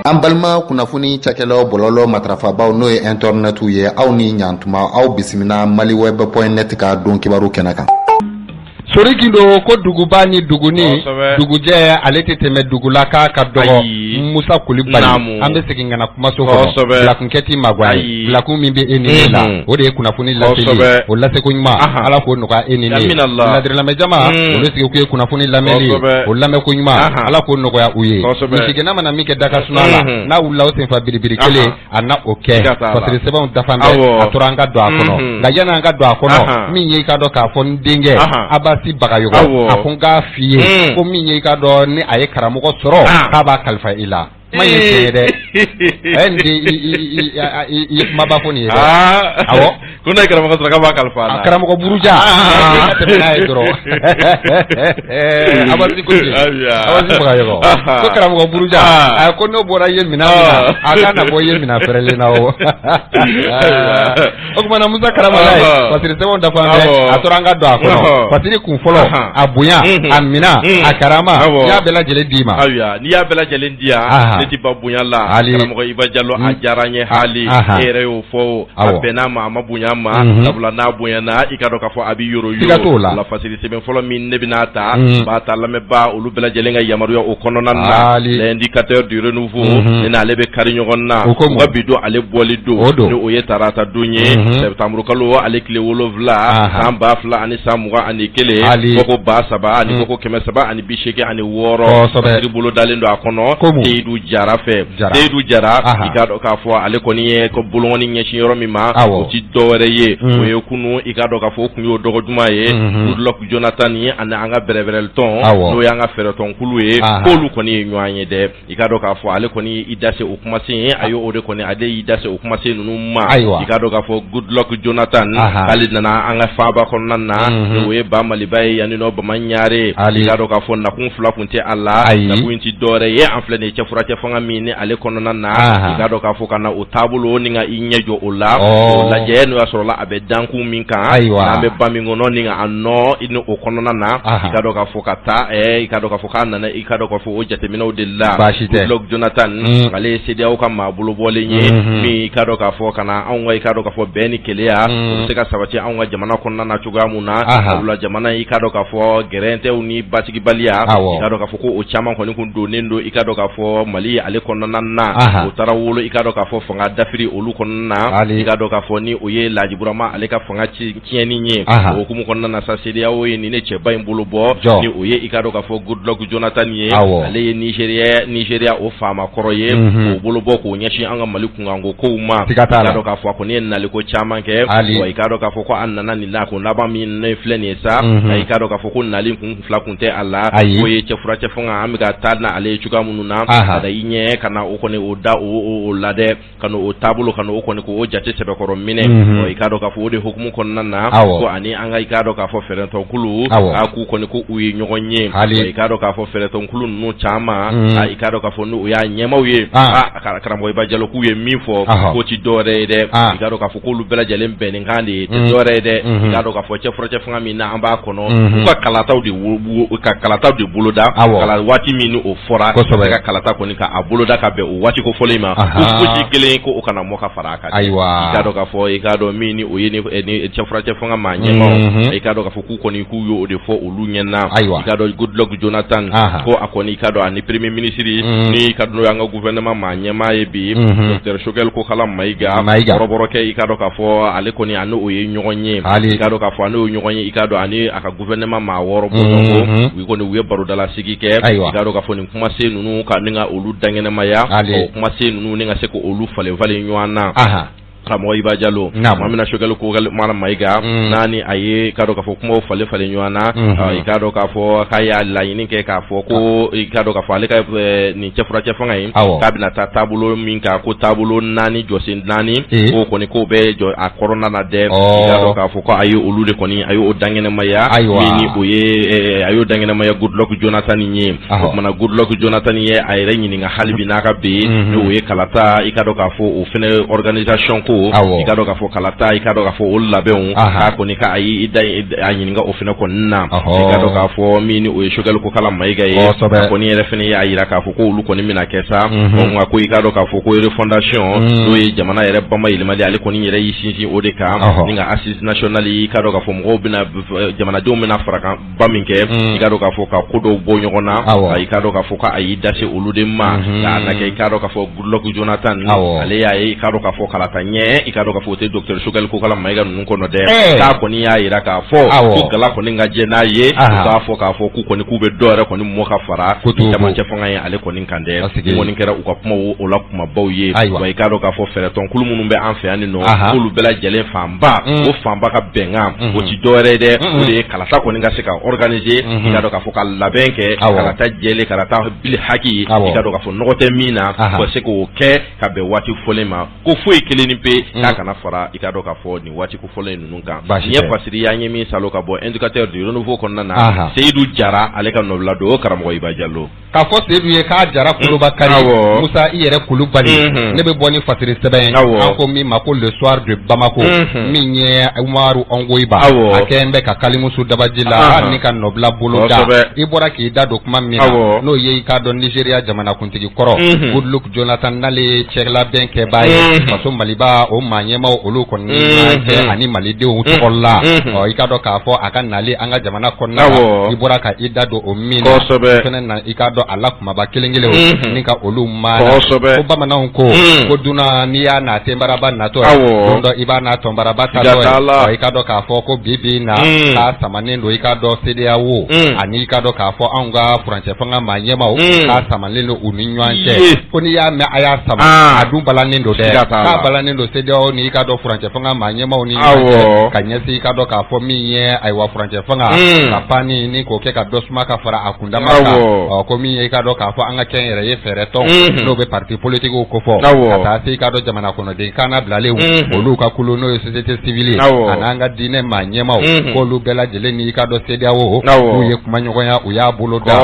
An balima kunnafoni cakɛlaw bɔlɔlɔ matrafabaw n'o ye internet ye aw ni ɲantuma aw bisimila maliweb.net ka don kibaru kɛnɛ kan. Sorikindo ko duguba ni duguni dugujɛ ale tɛ tɛmɛ dugula ka dɔgɔ Musa Kulibali an bɛ segin kana kuma so fɔ bilakunkɛti magwaye bilakun min bɛ e ni la o de ye kunnafoni laseli o laseko ɲuman ala k'o nɔgɔya e ni ne ladirilamɛjama olu sigi k'u ye kunnafoni lamɛnli o lamɛnko ɲuman ala k'o nɔgɔya u ye misigɛnna mana min kɛ daga suna la n'a wulila o senfa biribiri kelen a na o kɛ fasiri sɛbɛnw dafan bɛɛ a tora an ka don a kɔnɔ nka yanni an ka don a kɔnɔ min ye i ka dɔn k'a fɔ n denkɛ Abasi Bagayogo a ko n k'a f'i ye ko min ye i ka dɔn ni a ye karamɔgɔ sɔrɔ k'a b'a kalifa i la ma ye tiɲɛ ye dɛ i ye kumaba fɔ nin ye dɛ awɔ ko ne ye karamɔgɔ sɔrɔ k'a b'a kalifa la karamɔgɔ buruja tɛmɛ n'a ye dɔrɔn Abasi ko ten Abasi Bagayogo ko karamɔgɔ buruja a ko n'o bɔra ye mina a ka na bɔ ye mina fɛrɛlen na o o kumana Musa karamɔgɔ ye fasiri sɛbɛnw dafa a tora an ka don a kɔnɔ fasiri kun fɔlɔ a bonya a mina a karama n'i y'a bɛɛ lajɛlen d'i ma n'i y'a bɛɛ lajɛlen di yan ne ti ba bonya la karamɔgɔ Iba Jalo a diyara n ye hali e yɛrɛ y'o fɔ a bɛnna ma a ma bonya ma sabula n'a bonyana i ka dɔn k'a fɔ a bɛ yoro la fasiri sɛbɛn fɔlɔ min ne bɛna ta b'a ta lamɛnba olu bɛɛ lajɛlen ka yamaruya o kɔnɔna na l'indicateur du renouveau ne n'ale bɛ kari ɲɔgɔn na u ka bi don ale bɔli don ni o ye tarata don ye septembre kalo ale tile 7 san 2021 koko 3,000 ani koko 386 ani 6 fasiri bolo dalen don a kɔnɔ Seydou Jara fɛ Seydou Jara i ka dɔn k'a fɔ ale kɔni ye ko bolongɔni ɲɛsin yɔrɔ min ma o ti dɔwɛrɛ ye o ye kunu i ka dɔn k'a fɔ o kun y'o dɔgɔ juma ye Goodluck Jonathan ye ani an ka bɛrɛbɛrɛli tɔn n'o y'an ka fɛɛrɛtɔn kulu ye k'olu kɔni ye ɲɔgɔn ye dɛ i ka dɔn k'a fɔ ale kɔni i dase o kumasen ye a ye o de kɔni ale y'i dase o kumasen ninnu ma i ka dɔn k'a fɔ Goodluck Jonathan k'ale nana an ka faaba kɔnɔna na o ye ba Maliba ye yanni nɔ Bamanɲare i ka dɔn k'a fɔ nakun fila kun tɛ a la nakun ti dɔwɛrɛ ye an filɛ nin cɛ furakɛ fanga min ni ale kɔnɔna na i ka dɔn k'a fɔ ka na o taabolo ni ka i ɲɛ jɔ o la o lajɛ n'o y'a sɔrɔla a bɛ dankun min kan n'an bɛ ba min kɔnɔ ni a nɔ ni o kɔnɔna na i ka dɔn k'a fɔ ka taa i ka dɔn k'a fɔ k'a nana i ka dɔn k'a fɔ o jateminɛw de la Goodluck Jonathan ale ye CEDEAO ka maa bolo bɔlen ye min i ka dɔn k'a fɔ ka na anw ka i ka dɔn k'a fɔ bɛn ni keleya o bɛ se ka sabati anw ka jamana kɔnɔna na cogoya mun na sabula jamana i ka dɔn k'a fɔ gɛrɛntɛw ni basigibaliya i ka dɔn k'a fɔ ko o caman kɔni kun donnen don i ka dɔn k'a fɔ Mali ale kɔnɔna na o taara wolo i ka dɔn k'a fɔ fanga dafiri olu kɔnɔna na i ka dɔn k'a fɔ ni o ye Laji Burama ale ka fanga tiɲɛni ye o hukumu kɔnɔna na sa CEDEAO ye nin ne cɛba in bolo bɔ ni o ye i ka dɔn k'a fɔ Goodluck Jonathan ye ale ye Nigeria o faama kɔrɔ ye k'o bolo bɔ k'o ɲɛsin an ka Mali kunkanko kow ma i ka dɔn k'a fɔ a kɔni ye naliko caman kɛ wa i ka dɔn k'a fɔ ko an nana nin la ko laban min ne filɛ nin ye sa i ka dɔn k'a fɔ ko nali kun fila kun tɛ a la o ye cɛfuracɛ fanga an bɛ ka taa na ale ye cogoya minnu na ka da i ɲɛ ka na o kɔni o da o la dɛ ka o taabolo ka o kɔni k'o jate sɛbɛkɔrɔ minɛ i ka dɔn k'a fɔ o de hukumu kɔnɔna na ko ani an ka i ka dɔn k'a fɔ fɛɛrɛtɔnkulu a k'u kɔni ko u ye ɲɔgɔn ye i ka dɔn k'a fɔ fɛɛrɛtɔnkulu ninnu caman i ka dɔn k'a fɔ n'o y'a ɲɛmaw ye karamɔgɔ Iba Jalo k'u ye min fɔ k'o ti dɔwɛrɛ ye dɛ i ka dɔn k'a fɔ k'olu bɛɛ lajɛlen bɛnnen kan de ye tɛ dɔwɛrɛ ye dɛ i ka dɔn k'a fɔ cɛfuracɛ fanga min na an b'a kɔnɔ u ka kalataw de boloda kala waati min ni o fɔra ka kalata kɔni k'a boloda ka bɛn o waati ko fɔlen ma fosi kelen ko o kana mɔ ka fara a kan i ka dɔn k'a fɔ i ka dɔn min ni o ye ni cɛfuracɛ fanga maa ɲɛmaw i ka dɔn k'a fɔ k'u kɔni k'u y'o de fɔ olu ɲɛna i ka dɔn Goodluck Jonathan ko a kɔni i ka dɔn ani premier ministre ni ka dɔn an ka gouvernement maa ɲɛmaa ye bi Dr Choguel Kokala Mayiga kɔrɔbɔrɔkɛ i ka dɔn k'a fɔ ale kɔni ani o ye ɲɔgɔn ye i ka dɔn k'a fɔ ani o ɲɔgɔn ye i ka dɔn ani a ka gouvernement maa 6 bɔ u kɔni u ye barodala sigi kɛ i ka dɔn k'a fɔ nin kumasen ninnu ka ni ka olu daŋɛnɛmaya o kumasen ninnu ni ka se ko olu falen ɲɔgɔn na karamɔgɔ Iba Jalo Mamina Choguel Kokala Mayiga nani a ye ka dɔn k'a fɔ kumaw falen ɲɔgɔn na i ka dɔn k'a fɔ k'a y'a laɲini kɛ k'a fɔ ko i ka dɔn k'a fɔ ale ka nin cɛfuracɛ fanga in k'a bɛna taa taabolo min kan ko taabolo 4 jɔsen 4 ko kɔni k'o bɛ jɔ a kɔrɔna na dɛ i ka dɔn k'a fɔ ko a ye olu de kɔni a ye o daŋɛnɛmaya min ni o ye a y'o daŋɛnɛmaya Goodluck Jonathan ye o kumana Goodluck Jonathan ye a yɛrɛ ɲininka hali bi n'a ka bɛn n'o ye kalata i ka dɔn k'a fɔ o fɛnɛ organisation ko i ka dɔn ka fɔ kalata i ka dɔn ka fɔ olu labɛnw k'a kɔni ka ayi a ɲininka o fɛnɛ kɔni na i ka dɔn k'a fɔ min o ye Choguel Kokala Mayiga ye kɔni yɛrɛ fɛnɛ y'a yira k'a fɔ ko olu kɔni bɛna kɛ sa nka ko i ka dɔn k'a fɔ ko refondation n'o ye jamana yɛrɛ bamayɛlɛmali ale kɔni yɛrɛ y'i sinsin o de kan ni ka assise nationale i ka dɔn k'a fɔ mɔgɔw bɛna jamanadenw bɛna farakan ba min kɛ i ka dɔn k'a fɔ ka ko dɔw bɔ ɲɔgɔn na i ka dɔn k'a fɔ ka ayi dase olu de ma k'a na kɛ i ka dɔn k'a fɔ Goodluck Jonathan ale y'a ye i ka dɔn k'a fɔ kalata ɲɛ i ka dɔn k'a fɔ o tɛ docteur Choguel Kokala Mayiga ninnu kɔnɔ dɛ k'a kɔni y'a yira k'a fɔ ko gala kɔni ka jɛ n'a ye k'a fɔ k'a fɔ k'u kɔni k'u bɛ dɔ yɛrɛ kɔni mɔ ka fara jamacɛ fanga ye ale kɔni kan dɛ kɔni kɛra u ka kuma o la kumabaw ye wa i ka dɔn k'a fɔ fɛrɛtɔnkulu minnu bɛ an fɛ yan nɔ k'olu bɛɛ lajɛlen fanba o fanba ka bɛnkan o ti dɔ wɛrɛ dɛ o de ye kalata kɔni ka se ka organiser i ka dɔn k'a fɔ ka labɛn kɛ kalata jɛlen kalata bili haki i ka dɔn k'a fɔ nɔgɔ tɛ min na ka se k'o kɛ ka bɛn waati fɔlen ma ko foyi kelen ni pe k'a kana fara i ka dɔn k'a fɔ nin waati kofɔlen ninnu kan ɲɛ fasiri y'an ye min salo ka bɔ indicateur du renouveau kɔnɔna na Seydou Jara ale ka nɔbila don o karamɔgɔ Iba Diallo k'a fɔ Seydou ye k'a Jara Kulubakari Musa i yɛrɛ Kulubali ne bɛ bɔ ni fasiri sɛbɛn an ko min ma ko le soir de Bamako min ye Umaru Ongoiba a kɛn bɛ ka Kalimusu Dabaji la ni ka nɔbila bolo da i bɔra k'i da don kuma min na n'o ye i k'a dɔn Nigeria jamanakuntigi kɔrɔ Goodluck Jonathan n'ale ye cɛlabɛn kɛbaa ye faso Maliba o maa ɲɛmaw olu kɔni kɛ ani malidenw tɔgɔ la i ka dɔn k'a fɔ a ka nali an ka jamana kɔnɔna la i bɔra ka i da don o min na fɛnɛ na i ka dɔn a la kumaba kelen kelen ni ka olu maana ko bamananw ko duna n'i y'a n'a tenbaraba natɔ don dɔ i b'a n'a tɔnbaraba tatɔ ye i ka dɔn k'a fɔ ko bi na k'a samanen don i ka dɔn CEDEAO ani i ka dɔn k'a fɔ anw ka furancɛ fanga maa ɲɛmaw k'a samanen don u ni ɲɔgɔn cɛ ko n'i y'a mɛn a y'a sama a dun balannen don dɛ k'a balannen don CEDEAO ni i ka dɔn furancɛ fanga maa ɲɛmaw ni ɲɔgɔn cɛ ka ɲɛsin i ka dɔn k'a fɔ min ye ayiwa furancɛ fanga ka pani ni k'o kɛ ka dɔ suma ka fara a kundama kan ko min ye i ka dɔn k'a fɔ an ka kɛn yɛrɛ ye fɛɛrɛ tɔn n'o bɛ parti politiques ko fɔ ka taa se i ka dɔn jamana kɔnɔden kana bilalenw olu ka kulu n'o ye société civile ani an ka diinɛ maa ɲɛmaw k'olu bɛɛ lajɛlen ni i ka dɔn CEDEAO n'u ye kumaɲɔgɔnya u y'a bolo da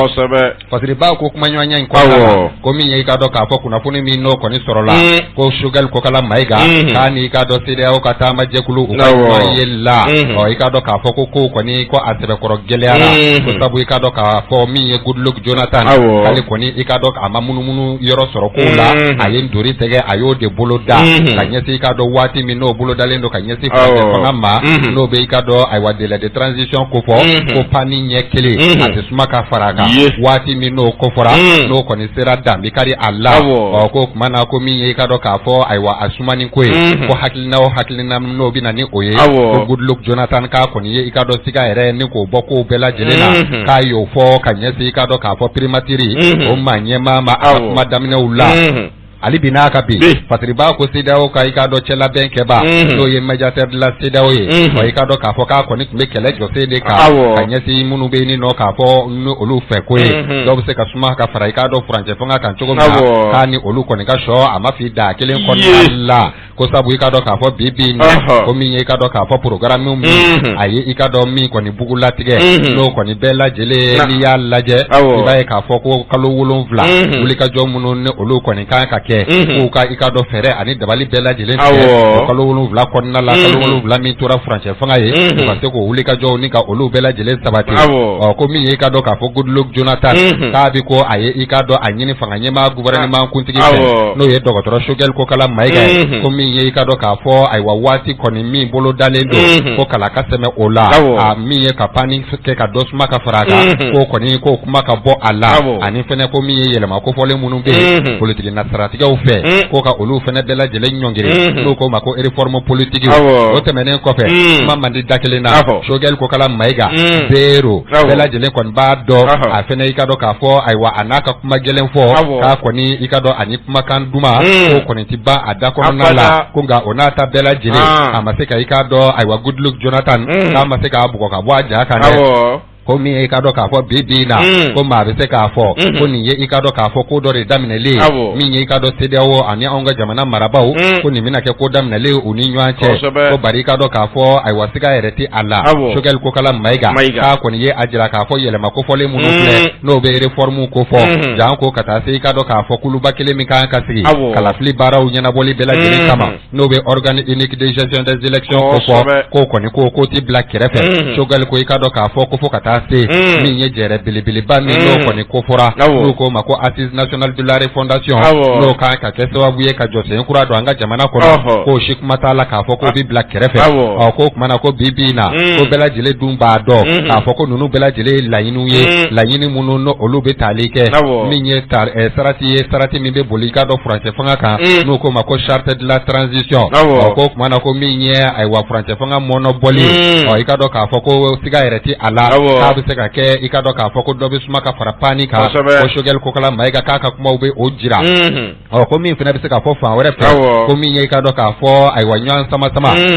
fasiriba ko kumaɲɔgɔnya in kɔnɔna ko min ye i ka dɔn k'a fɔ kunnafoni min n'o kɔni sɔrɔla ko Choguel Kokala Mayiga k'a ni i ka dɔn CEDEAO ka taama jɛkulu u ka ɲɔgɔn ye la i ka dɔn k'a fɔ ko kɔni ko a sɛbɛkɔrɔ gɛlɛyara ko sabu i ka dɔn k'a fɔ min ye Goodluck Jonathan k'ale kɔni i ka dɔn a ma munumunu yɔrɔ sɔrɔ ko la a ye ntori tɛgɛ a y'o de bolo da ka ɲɛsin i ka dɔn waati min n'o bolo dalen don ka ɲɛsin fanga ma n'o bɛ i ka dɔn ayiwa délai de transition ko fɔ ko pani ɲɛ kelen a tɛ suma ka fara a kan waati min n'o kofɔra n'o kɔni sera danbikari a la ko tuma na ko min ye i ka dɔn k'a fɔ ayiwa a sumani ko ye ko hakilina o hakilina n'o bɛ na ni o ye ko Goodluck Jonathan k'a kɔni ye i ka dɔn siga yɛrɛ ni k'o bɔ kow bɛɛ lajɛlen na k'a y'o fɔ ka ɲɛsin i ka dɔn k'a fɔ primatiri o maa ɲɛmaa ma a ka kuma daminɛw la ali bi n'a ka bi fasiriba ko CEDEAO ka i ka dɔn cɛlabɛn kɛba n'o ye médiateur de la CEDEAO ye wa i ka dɔn k'a fɔ k'a kɔni tun bɛ kɛlɛ jɔsen de kan ka ɲɛsin minnu bɛ nin nɔ k'a fɔ ni olu fɛ ko ye dɔw bɛ se ka suma ka fara i ka dɔn furancɛ fanga kan cogo min na k'a ni olu kɔni ka sɔ a ma fi da kelen kɔnɔna la ko sabu i ka dɔn k'a fɔ bi na ko min ye i ka dɔn k'a fɔ programme min a ye i ka dɔn min kɔni bugu latigɛ n'o kɔni bɛɛ lajɛlen n'i y'a lajɛ i b'a ye k'a fɔ ko kalo 7 wulikajɔ minnu ni olu kɔni kan ka kɛ k'u ka i ka dɔn fɛɛrɛ ani dabali bɛɛ lajɛlen tigɛ kalo 7 kɔnɔna la kalo 7 min tora furancɛ fanga ye u ka se k'o wulikajɔw ni ka olu bɛɛ lajɛlen sabati ko min ye i ka dɔn k'a fɔ Goodluck Jonathan k'a bi ko a ye i ka dɔn a ɲini fanga ɲɛmaa gouvernement kuntigi fɛ n'o ye dɔgɔtɔrɔ Choguel Kokala Mayiga ye ko min ye i ka dɔn k'a fɔ ayiwa waati kɔni min bolo dalen don ko kala ka tɛmɛ o la a min ye ka pani kɛ ka dɔ suma ka fara a kan ko kɔni ko kuma ka bɔ a la ani fɛnɛ ko min ye yɛlɛma kofɔlen minnu bɛ yen politiki nasaratigɛw fɛ ko ka olu fɛnɛ bɛɛ lajɛlen ɲɔngiri n'o ko ma ko réforme politique o tɛmɛnen kɔfɛ kuma man di da kelen na Choguel Kokala Mayiga 0 bɛɛ lajɛlen kɔni b'a dɔn a fɛnɛ i ka dɔn k'a fɔ ayiwa a n'a ka kuma gɛlɛn fɔ k'a kɔni i ka dɔn ani kumakan duman ko kɔni ti ban a da kɔnɔna la ko nka o n'a ta bɛɛ lajɛlen a ma se ka i ka dɔn ayiwa Goodluck Jonathan k'a ma se k'a bugɔ ka bɔ a ja kan dɛ ko min e ka dɔ k'a fɔ bibi na ko maa bɛ se k'a fɔ ko nin ye i ka dɔ k'a fɔ ko dɔ de daminɛlen min ye i ka dɔ CEDEAO ani anw ka jamana marabaw ko nin bɛna kɛ ko daminɛlen u ni ɲɔgɔn cɛ ko bari i ka dɔ k'a fɔ ayiwa siga yɛrɛ tɛ a la Choguel Kokala Mayiga k'a kɔni ye a jira k'a fɔ yɛlɛma kofɔlen minnu filɛ n'o bɛ réforme ko fɔ jan ko ka taa se i ka dɔ k'a fɔ kuluba kelen min kan ka sigi kalafili baaraw ɲɛnabɔli bɛɛ lajɛlen kama n'o bɛ organe unique de gestion des élections ko fɔ ko kɔni ko ti bila kɛrɛfɛ Choguel ko i ka dɔ k'a fɔ ko fo ka taa se min ye jɛrɛ belebeleba min n'o kɔni ko fɔra n'o ko ma ko assise nationale de la refondation n'o kan ka kɛ sababu ye ka jɔsen kura don an ka jamana kɔnɔ ko si kuma t'a la k'a fɔ ko bi bila kɛrɛfɛ ko kumana ko bibi na ko bɛɛ lajɛlen dun b'a dɔn k'a fɔ ko ninnu bɛɛ lajɛlen laɲiniw ye laɲini minnu olu bɛ tali kɛ min ye sarati min bɛ boli i ka dɔ furancɛ fanga kan n'o ko ma ko charte de la transition ko kumana ko min ye ayiwa furancɛ fanga mɔnɔbɔli i ka dɔ k'a fɔ ko siga yɛrɛ ti a la k'a bɛ se ka kɛ i ka dɔ k'a fɔ ko dɔ bɛ suma ka fara pani kan ko Choguel Kokala Mayiga k'a ka kumaw bɛ o jira ko min fana bɛ se ka fɔ fan wɛrɛ fɛ ko min ye i ka dɔ k'a fɔ ayiwa ɲɔgɔn sama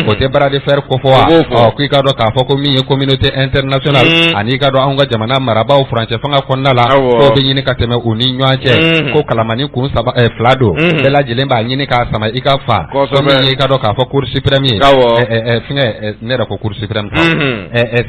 o tɛ bara de fer ko fɔ wa ko i ka dɔ k'a fɔ ko min ye communauté internationale ani i ka dɔn anw ka jamana marabaw furancɛ fanga kɔnɔna la k'o bɛ ɲini ka tɛmɛ u ni ɲɔgɔn cɛ ko kalamani kun fila don bɛɛ lajɛlen b'a ɲini k'a sama i ka fa ko min ye i ka dɔn k'a fɔ cour suprême ye fɛngɛ ne yɛrɛ ko cour suprême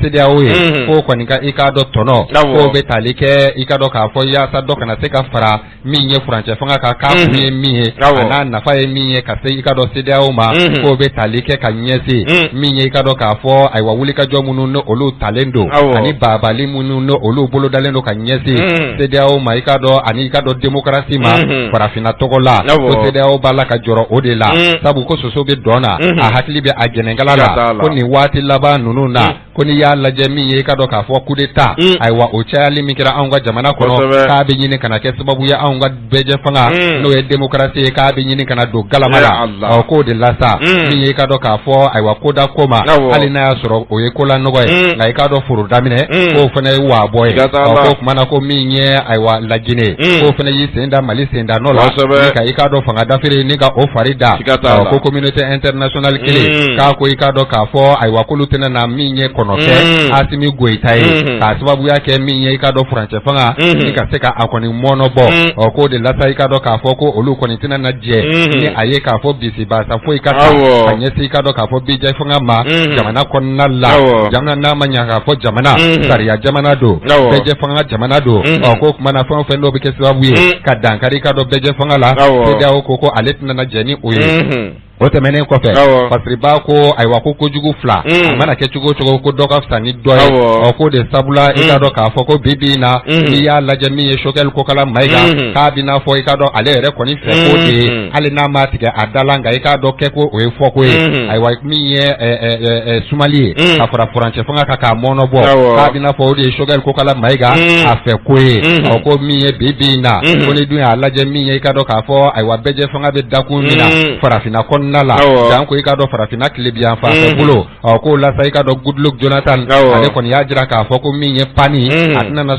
CEDEAO ye ko kɔni ka i ka dɔn tɔnɔ k'o bɛ tali kɛ i ka dɔn k'a fɔ yaasa dɔ kana se ka fara min ye furancɛ fanga kan k'a kun ye min ye a n'a nafa ye min ye ka se i ka dɔn CEDEAO ma k'o bɛ tali kɛ ka ɲɛsin min ye i ka dɔn k'a fɔ ayiwa wulikajɔ minnu ni olu talen don ani babali minnu ni olu bolodalen don ka ɲɛsin CEDEAO ma i ka dɔn ani i ka dɔn démocratie ma farafinna tɔgɔ la ko CEDEAO b'a la ka jɔrɔ o de la sabu ko soso bɛ dɔn na a hakili bɛ a jɛnɛnkala la ko nin waati laban ninnu na ko n'i y'a lajɛ min ye i ka dɔn k'a fɔ coup d'état ayiwa o cayali min kɛra anw ka jamana kɔnɔ k'a bɛ ɲini kana kɛ sababu ye anw ka bɛɛjɛ fanga n'o ye démocratie ye k'a bɛ ɲini kana don galama la k'o de la sa min ye i ka dɔn k'a fɔ ayiwa ko da ko ma hali n'a y'a sɔrɔ o ye ko la nɔgɔ ye nka i ka dɔn foro daminɛ k'o fana ye waabɔ ye ko kumana ko min ye ayiwa lajine k'o fana y'i sen da Mali sen da nɔ la ni ka i ka dɔn fanga dafere ni ka o fari da ko communauté internationale kelen k'a ko i ka dɔn k'a fɔ ayiwa k'olu tɛna na min ye kɔnɔkɛ Asimi Goyita ye k'a sababuya kɛ min ye i ka dɔn furancɛ fanga ni ka se ka a kɔni mɔnɔbɔ k'o de lasa i ka dɔn k'a fɔ ko olu kɔni tɛna na jɛ ni a ye k'a fɔ bisibasa foyi ka taa a ɲɛsin i ka dɔn k'a fɔ bijɛ fanga ma jamana kɔnɔna la jamana n'a ma ɲa k'a fɔ jamana sariya jamana don bɛɛjɛ fanga jamana don ko kumana fɛn o fɛn dɔw bɛ kɛ sababu ye ka dankari i ka dɔn bɛɛjɛ fanga la CEDEAO ko ale tɛna na jɛ ni o ye o tɛmɛnen kɔfɛ Fasiriba ko ayiwa ko kojugu fila a mana kɛ cogo o cogo ko dɔ ka fisa ni dɔ ye ko de sabula i ka dɔn k'a fɔ ko bibi na n'i y'a lajɛ min ye Choguel Kokala Mayiga k'a bɛ n'a fɔ i ka dɔn ale yɛrɛ kɔni fɛ ko de ye hali n'a ma tigɛ a da la nka i k'a dɔn kɛ ko o ye fɔ ko ye ayiwa min ye sumali ye ka fara furancɛ fanga kan k'a mɔnɔbɔ k'a bɛ n'a fɔ o de ye Choguel Kokala Mayiga a fɛ ko ye ko min ye bibi na ko ni dun y'a lajɛ min ye i ka dɔn k'a fɔ ayiwa bɛɛjɛ fanga bɛ dakun min na farafinna kɔnɔna la jan ko i ka dɔn farafinna tile bi yan fan fɛ bolo k'o lasa i ka dɔn Goodluck Jonathan ale kɔni y'a jira k'a fɔ ko min ye pani a tɛna na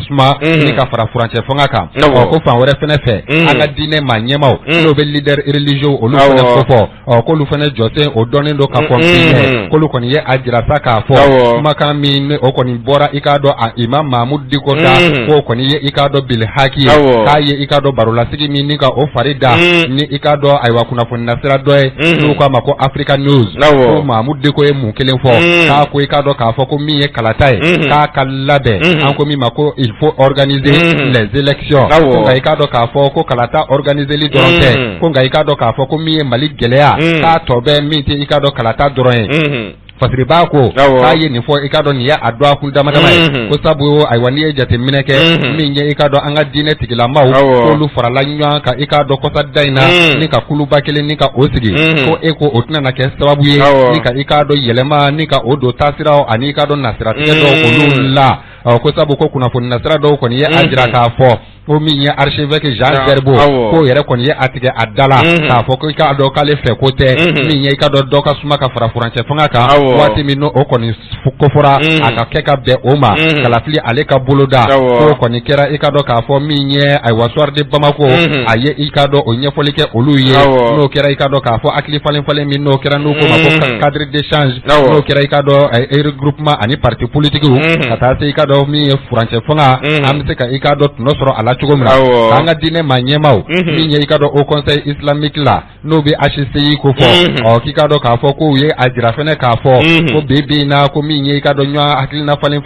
suma ni ka fara furancɛ fanga kan ko fan wɛrɛ fɛnɛ fɛ an ka diinɛ maa ɲɛmaw n'o bɛ leader religieux olu fɛnɛ ko fɔ k'olu fɛnɛ jɔsen o dɔnnen don ka kɔn k'olu kɔni ye a jira sa k'a fɔ kumakan min o kɔni bɔra i k'a dɔn a Imam Mahmud Diko da k'o kɔni ye i k'a dɔn bilhaki ye k'a ye i k'a dɔn barolasigi min ni ka o fari da ni i k'a dɔn ayiwa kunnafoni nasira dɔ ye n'u k'a ma ko Africa News ko Mahmud Diko ye mun kelen fɔ k'a ko i k'a dɔn k'a fɔ ko min ye kalata ye k'a ka labɛn an ko min ma ko il faut organiser les élections ko nka i k'a dɔn k'a fɔ ko kalata organiseli dɔrɔn tɛ ko nka i k'a dɔn k'a fɔ ko min ye Mali gɛlɛya k'a tɔ bɛ min tɛ i k'a dɔn kalata dɔrɔn ye Fasiriba ko k'a ye nin fɔ i ka dɔn nin ye a dɔn a kun dama dama ye ko sabu ayiwa n'i ye jateminɛ kɛ min ye i ka dɔn an ka diinɛ tigilamaw k'olu farala ɲɔgɔn kan i k'a dɔn kɔsa da in na ni ka kuluba kelen ni ka o sigi ko e ko o tɛna na kɛ sababu ye ni ka i k'a dɔn yɛlɛma ni ka o don taasiraw ani i ka dɔn nasiratigɛ dɔw olu la ko sabu ko kunnafoni nasira dɔw kɔni ye a jira k'a fɔ ko min ye archevêque Jean Gerbo ko yɛrɛ kɔni ye a tigɛ a dala k'a fɔ ko i k'a dɔn k'ale fɛ ko tɛ min ye i ka dɔn dɔ ka suma ka fara furancɛ fanga kan waati min n'o kɔni kofɔra a ka kɛ ka bɛn o ma kalafili ale ka bolo da ko kɔni kɛra i ka dɔn k'a fɔ min ye ayiwa soir de Bamako a ye i ka dɔn o ɲɛfɔli kɛ olu ye n'o kɛra i ka dɔn k'a fɔ hakili falen min n'o kɛra n'o ko ma ko cadre d'échange n'o kɛra i ka dɔn regroupement ani parti politique ka taa se i ka dɔn min ye furancɛ fanga an bɛ se ka i ka dɔn tɔnɔ sɔrɔ a la cogo min na k'an ka diinɛ maa ɲɛmaaw min ye i ka dɔn au conseil islamique la n'o bɛ HCI ko fɔ k'i ka dɔn k'a fɔ ko u ye a jira fɛnɛ k'a fɔ ko bi in na ko min ye i ka dɔn ɲɔgɔn hakilina falen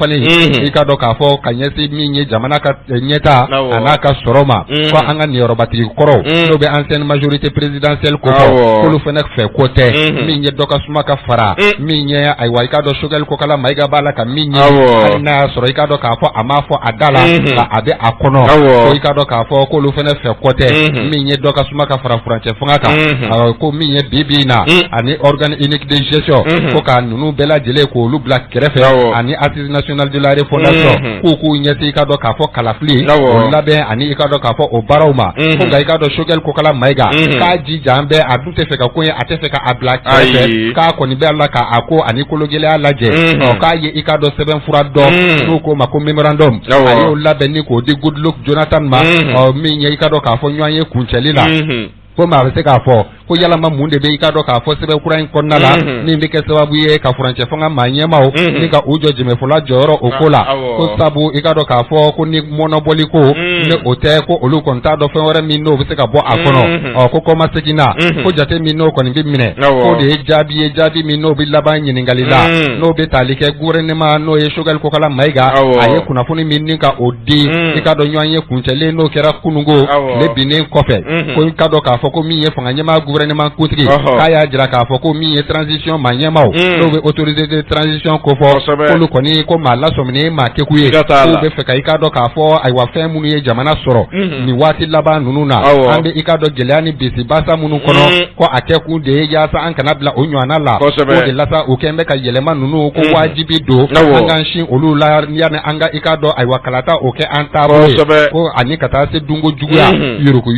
i ka dɔn k'a fɔ ka ɲɛsin min ye jamana ka ɲɛta a n'a ka sɔrɔ ma ko an ka niyɔrɔbatigi kɔrɔw n'o bɛ ancienne majorité présidentielle ko fɔ k'olu fɛnɛ fɛ ko tɛ min ye dɔ ka suma ka fara min ye ayiwa i ka dɔn Choguel Kokala Mayiga b'a la ka min ye hali n'a y'a sɔrɔ i ka dɔn k'a fɔ a m'a fɔ a da la nka a bɛ a kɔnɔ ko i ka dɔn k'a fɔ k'olu fɛnɛ fɛ ko tɛ min ye dɔ ka suma ka fara furancɛ fanga kan ko min ye bi na ani organe unique de gestion ko ka ninnu bɛɛ lajɛlen k'olu bila kɛrɛfɛ ani assise nationale de la refondation k'u ɲɛsin i ka dɔn k'a fɔ kalafili o labɛn ani i ka dɔn k'a fɔ o baaraw ma ko nka i ka dɔn Choguel Kokala Mayiga k'a jija an bɛɛ a dun tɛ fɛ ka ko ye a tɛ fɛ ka a bila kɛrɛfɛ k'a kɔni bɛ la ka a ko ani kologɛlɛya lajɛ k'a ye i ka dɔn sɛbɛn fura dɔ n'o ko ma ko memorandum a y'o labɛn ni k'o di Goodluck Jonathan ma min ye i ka dɔn k'a fɔ ɲɔgɔn ye kuncɛli la ko maa bɛ se k'a fɔ ko yalama mun de bɛ i ka dɔn k'a fɔ sɛbɛnkura in kɔnɔna la min bɛ kɛ sababu ye ka furancɛ fanga maa ɲɛmaaw ni ka u jɔ jɛmɛfɔla jɔyɔrɔ o ko la ko sabu i ka dɔn k'a fɔ ko ni mɔnɔbɔli ko ni o tɛ ko olu kɔni t'a dɔn fɛn wɛrɛ min n'o bɛ se ka bɔ a kɔnɔ ko kɔmasegin na ko jate min n'o kɔni bɛ minɛ k'o de ye jaabi min n'o bɛ laban ɲininkali la n'o bɛ tali kɛ gouvernement n'o ye Choguel Kokala Mayiga a ye kunnafoni min ni ka o di i ka dɔn ɲɔgɔn ye kuncɛlen n'o kɛra kunungo ne binnen kɔfɛ ko i ka dɔn k'a fɔ ko min ye fanga ɲɛmaa gouvernement kuntigi k'a y'a jira k'a fɔ ko min ye transition maa ɲɛmaaw n'o bɛ autorité de transition ko fɔ k'olu kɔni ko maa lasɔminen maa kɛku ye k'u bɛ fɛ ka i ka dɔn k'a fɔ ayiwa fɛn minnu ye jamana sɔrɔ nin waati laban ninnu na an bɛ i ka dɔn gɛlɛya ni bisi basa minnu kɔnɔ ko a kɛkun de ye yaasa an kana bila o ɲɔgɔnna la o de lasa u kɛn bɛ ka yɛlɛma ninnu ko wajibi don an k'an sin olu la yanni an ka i ka dɔn ayiwa kalata o kɛ an taabolo ye ko ani ka taa se dunko juguya yuruku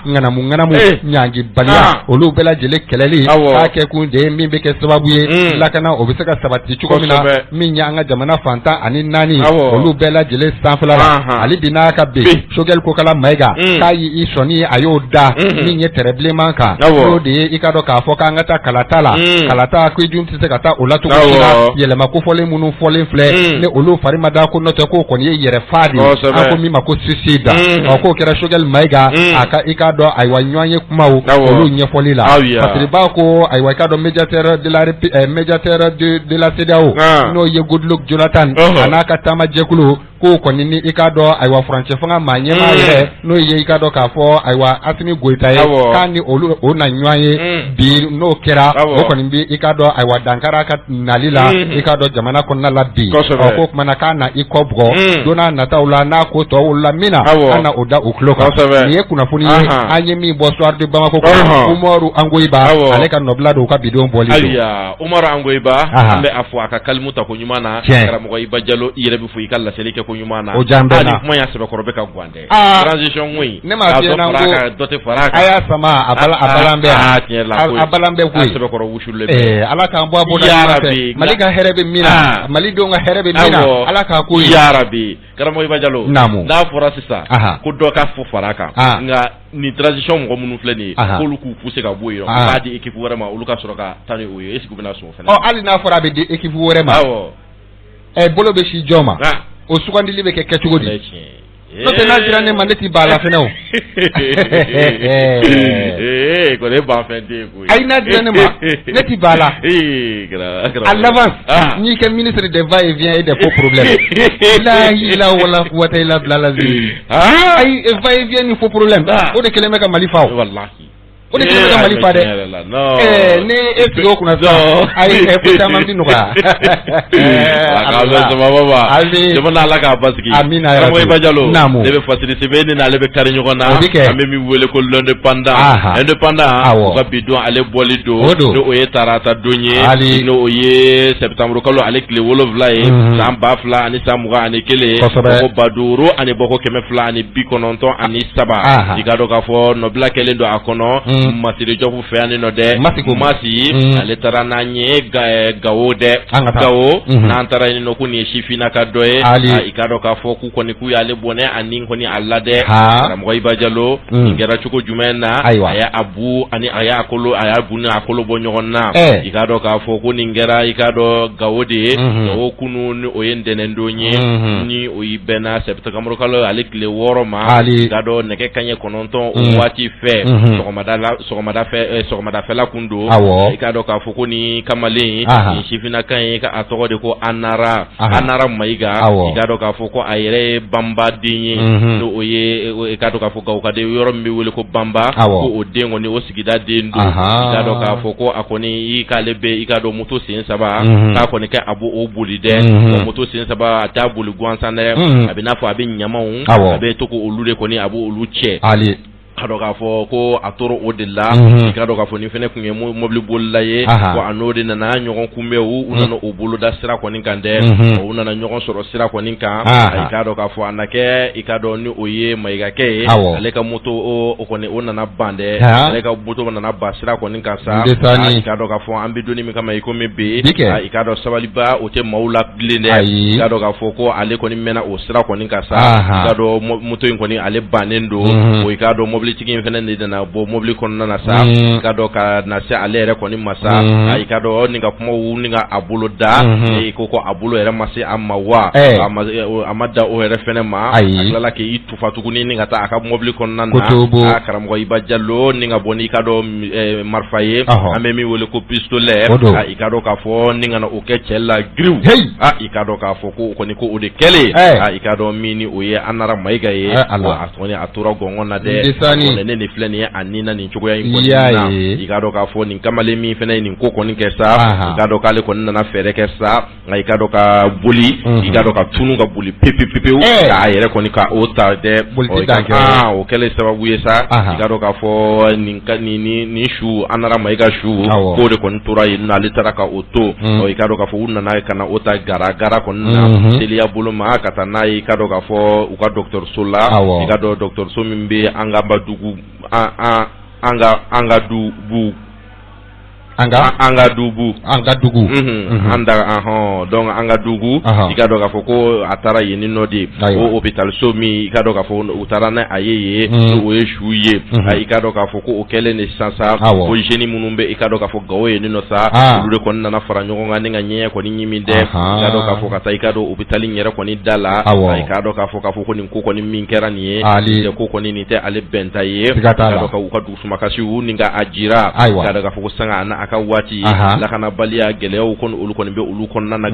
ŋanamu ɲangi baliya olu bɛɛ lajɛlen kɛlɛli k'a kɛ kun de ye min bɛ kɛ sababu ye lakana o bɛ se ka sabati cogo min na min ye an ka jamana fantan ani naani olu bɛɛ lajɛlen sanfɛla la hali bi n'a ka ben Choguel Kokala Mayiga k'a y'i sɔnni a y'o da min ye tɛrɛ bilenman kan n'o de ye i ka dɔn k'a fɔ k'an ka taa kalata la kalata ko i dun tɛ se ka taa o la cogo min na yɛlɛma kofɔlen minnu fɔlen filɛ ni olu fari ma da ko n'o tɛ k'o kɔni ye yɛrɛ faa de ye an ko min ma ko suicide k'o kɛra Choguel Mayiga a ka i ka dɔn ayiwa ɲɔgɔn ye kumaw olu ɲɛfɔli la parce que b'a ko ayiwa i ka dɔn médiateur de la CEDEAO n'o ye Goodluck Jonathan a n'a ka taama jɛkulu k'o kɔni ni i ka dɔn ayiwa furancɛ fanga maa ɲɛmaa yɛrɛ n'o ye i ka dɔn k'a fɔ ayiwa Assimi Goïta ye k'a ni olu o na ɲɔgɔn ye bi n'o kɛra o kɔni bɛ i ka dɔn ayiwa dankara ka nali la i ka dɔn jamana kɔnɔna la bi k'o kumana k'a na i kɔ bugɔ don n'a nataw la n'a ko tɔ wolo la min na an na o da u tulo kan nin ye kunnafoni ye an ye min bɔ soir de Bamako kɔnɔ Umaru Angoyiba ale ka nɔbila don u ka bidon bɔli don ayiwa Umaru Angoyiba an bɛ a fɔ a ka kalimu ta ko ɲuman na karamɔgɔ Iba Jalo i yɛrɛ bɛ fɔ i ka laseli kɛ ko ɲuman na o jan bɛɛ na kuma y'a sɛbɛkɔrɔ bɛ ka guwan dɛ transition ko in ne m'a f'i ɲɛna ko dɔ tɛ fara a kan a y'a sama a balan bɛ a balan bɛ koyi sɛbɛkɔrɔ wusulen bɛ Ala k'an bɔ a bɔda fɛ Mali ka hɛrɛ bɛ min na Malidenw ka hɛrɛ bɛ min na Ala k'a ko ye yarabi karamɔgɔ Iba Jalo naamu n'a fɔra sisan ko dɔ ka fɔ fara a kan nka ni transition mɔgɔ minnu filɛ nin ye k'olu k'u pousser ka bɔ yen k'a di équipe wɛrɛ ma olu ka sɔrɔ ka taa ni o ye est-ce que u bɛna sɔn o fana hali n'a fɔra a bɛ di équipe wɛrɛ ma bolo bɛ si jɔn ma o sugandili bɛ kɛ cogo di n'o tɛ n'a dira ne ma ne t'i ban a la fɛnɛ o kɔni e ban fɛn den koyi ayi n'a dira ne ma ne t'i ban a la à l'avance n'i kɛ ministre de va et vient et des faux problèmes la ilaha wala quwwata illa billah ayi va et vient ni faux problème o de kɛlen bɛ ka Mali fa o wallahi o de tɛ Mali fa dɛ ni e sigi o kunna sisan ayi ko caman bi nɔgɔya jamana Ala k'a basigi amina ya Karamɔgɔ Iba Jalo ne bɛ facilité bɛ ne n'ale bɛ kari ɲɔgɔn na an bɛ min wele ko l'indépendant o ka bi don ale bɔli don ni o ye tarata don ye ni o ye septembre kalo ale tile 7 ye san 2000 ani san 21 ko baduru ani bɔko 293 ani 7 i ka dɔn k'a fɔ nɔbila kɛlen don a kɔnɔ Masiri Jɔfu fɛ yan nɔ dɛ Masi ale taara n'an ye Gawo dɛ Gawo n'an taara yen nɔ ko nin ye sifina ka dɔ ye i ka dɔn k'a fɔ k'u kɔni k'u y'ale bɔnɛ ani kɔni a la dɛ Karamɔgɔ Iba Jalo nin kɛra cogo jumɛn na a y'a Abu ani a y'a bu ni a kolo bɔ ɲɔgɔn na i ka dɔn k'a fɔ ko nin kɛra i ka dɔn Gawo de ye Gawo kunu ni o ye ntɛnɛndon ye ni o yi bɛnna septembre kalo ale tile 6 ma i ka dɔn nɛgɛ kanɲɛ 9 o waati fɛ sɔgɔmadafɛla kun don i ka dɔn k'a fɔ ko ni kamalen ni sifinakan ye a tɔgɔ de ko Anara Mayiga i ka dɔn k'a fɔ ko a yɛrɛ ye Bamba den ye n'o ye i ka dɔn k'a fɔ Gawukaden yɔrɔ min bɛ wele ko Bamba ko o den kɔni o sigida den don i ka dɔn k'a fɔ ko a kɔni i k'ale bɛ i ka dɔn moto sen 3 k'a kɔni kɛ a b'o boli dɛ moto sen 3 a t'a boli gansan dɛ a bɛ n'a fɔ a bɛ ɲamaw a bɛ to ko olu de kɔni a b'olu cɛ ka dɔn k'a fɔ ko a tora o de la i ka dɔn k'a fɔ nin fɛnɛ kun ye mobili bolila ye wa a n'o de nana ɲɔgɔn kunbɛn u nana o boloda sira kɔni kan dɛ u nana ɲɔgɔn sɔrɔ sira kɔni kan i ka dɔn k'a fɔ a na kɛ i ka dɔn ni o ye Mayigakɛ ye ale ka moto o kɔni o nana ban dɛ ale ka moto nana ban sira kɔni kan sa i ka dɔn k'a fɔ an bɛ donni min kama i komi bi i ka dɔn sabaliba o tɛ maaw la bilen dɛ i ka dɔn k'a fɔ ko ale kɔni mɛnna o sira kɔni kan sa i ka dɔn moto in kɔni ale bannen don o i ka dɔn mobili tigi in fana de nana bɔ mobili kɔnɔna na sa i ka dɔn ka na se ale yɛrɛ kɔni ma sa i ka dɔn nin ka kumaw ni ka a bolo da i ko a bolo yɛrɛ ma se a ma wa a ma da o yɛrɛ fana ma a tilala k'i tufa tuguni ni ka taa a ka mobili kɔnɔna na a Karamɔgɔ Iba Jalo ni ka bɔ ni ka dɔn marifa ye an bɛ min wele ko pistolet i ka dɔn k'a fɔ ni ka na o kɛ cɛ la giriw i ka dɔn k'a fɔ ko kɔni ko o de kɛlen i ka dɔn min ni o ye Anara Mayiga ye a kɔni a tora gɔngɔn na dɛ ne filɛ nin ye a ni na nin cogoya in kɔni na i ka dɔn k'a fɔ nin kamalen min fana ye nin ko kɔni kɛ sa i ka dɔn k'ale kɔni nana fɛɛrɛ kɛ sa nka i ka dɔn ka boli i ka dɔn ka tunu ka boli pepepepewu k'a yɛrɛ kɔni ka o ta dɛ o kɛlen sababu ye sa i ka dɔn k'a fɔ nin su Anara Mayiga su k'o de kɔni tora yen nɔ ale taara ka o to i ka dɔn k'a fɔ u nana ka na o ta gara kɔni na teliya bolo ma ka taa n'a ye i ka dɔn k'a fɔ u ka dɔgɔtɔrɔso la i ka dɔn dɔgɔtɔrɔso min bɛ an ka Badugu an ka dubu donc an ka dugu i ka dɔn k'a fɔ ko a taara yen nɔ de o hôpital so min i ka dɔn k'a fɔ u taara n'a a ye o ye su ye i ka dɔn k'a fɔ ko o kɛlen de sisan sa ko jeune minnu bɛ i ka dɔn k'a fɔ Gawo yen nɔ sa olu de kɔni nana fara ɲɔgɔn kan ni ka ɲɛɲɛ kɔni ɲimi dɛ i ka dɔn k'a fɔ ka taa i ka dɔn hôpital in yɛrɛ kɔni da la i ka dɔn k'a fɔ ko nin ko kɔni min kɛra nin ye nin ko kɔni nin tɛ ale bɛnta ye i ka dɔn k'u ka dusukasiw ni ka a jira i ka dɔn k'a fɔ ko sanga a ka waati lakanabaliya gɛlɛyaw kɔni olu kɔni bɛ olu kɔnɔna na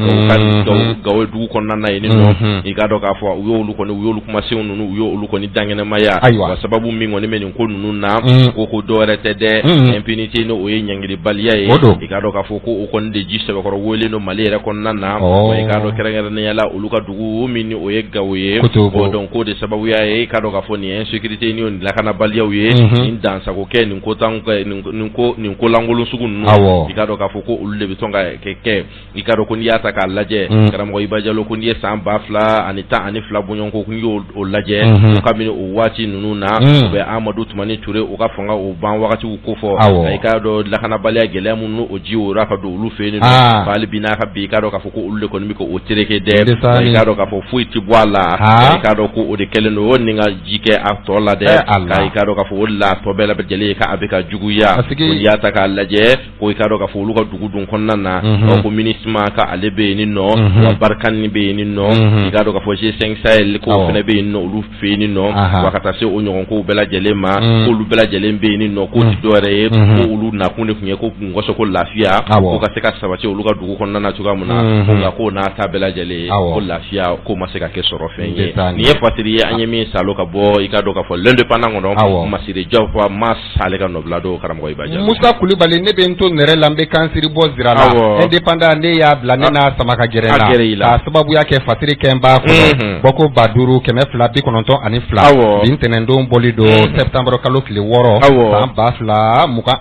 Gawo dugu kɔnɔna na yen nɔ i ka dɔn k'a fɔ u y'olu kumasenw ninnu u y'olu kɔni dangɛnɛmaya wa sababu min kɔni bɛ nin ko ninnu na ko dɔwɛrɛ tɛ dɛ impunité ni o ye ɲangilibaliya ye i ka dɔn k'a fɔ ko o kɔni de ji sɛbɛkɔrɔ wele no Mali yɛrɛ kɔnɔna na i ka dɔn kɛrɛnkɛrɛnnenya la olu ka dugu min ni o ye Gawo ye donc ko de sababuya ye i ka dɔn k'a fɔ nin insécurité ni nin lakanabaliyaw ye nin dansagokɛ nin ko lankolon sugu ninnu i ka dɔn k'a fɔ ko olu de bɛ sɔn ka kɛ i ka dɔn ko n'i y'a ta k'a lajɛ Karamɔgɔ Iba Jalo ko n'i ye san 2012 bɔɲɔgɔn ko n'i y'o lajɛ kabini o waati ninnu na u bɛ Amadu Tumani Ture u ka fanga o ban wagatiw ko fɔ i ka dɔn lakanabaliya gɛlɛya minnu o ji o ka don olu fɛ yen nɔ hali bi n'a ka bi i ka dɔn k'a fɔ ko olu de kɔni bɛ k'o tereke dɛ i ka dɔn k'a fɔ foyi tɛ bɔ a la i ka dɔn ko o de kɛlen don o ni ka ji kɛ a tɔ la dɛ i ka dɔn k'a fɔ o de la a tɔ bɛɛ lajɛlen ka a bɛ ka juguya n'i y'a ta k'a lajɛ ko i ka dɔn ka fɔ olu ka dugu dun kɔnɔna na ko MINUSMA ka ale bɛ yen nɔ wa Barkani bɛ yen nɔ i ka dɔn ka fɔ G5 Sahel ko fana bɛ yen nɔ olu fɛ yen nɔ wa ka taa se o ɲɔgɔn kow bɛɛ lajɛlen ma k'olu bɛɛ lajɛlen bɛ yen nɔ ko ti dɔwɛrɛ ye ko olu nakun de tun ye ko kungɔsɔ ko lafiya ko ka se ka sabati olu ka dugu kɔnɔna na cogoya min na nka ko n'a ta bɛɛ lajɛlen ko lafiya ko ma se ka kɛ sɔrɔ fɛn ye nin ye fasiri ye an ye min salo ka bɔ i ka dɔn ka fɔ l'indépendant kɔnɔ Masire Jawfa ma sale ka nɔbila do karamɔgɔ Iba Musa Kulibali ne bɛ n to nɛrɛ la n bɛ kansiri bɔ zira la indépendant ne y'a bila ne n'a sama ka gɛrɛ la ka sababuya kɛ fasiri kɛnbaa kɔnɔ bɔko 5292 bi ntɛnɛndon bɔli do septembre kalo tile 6 san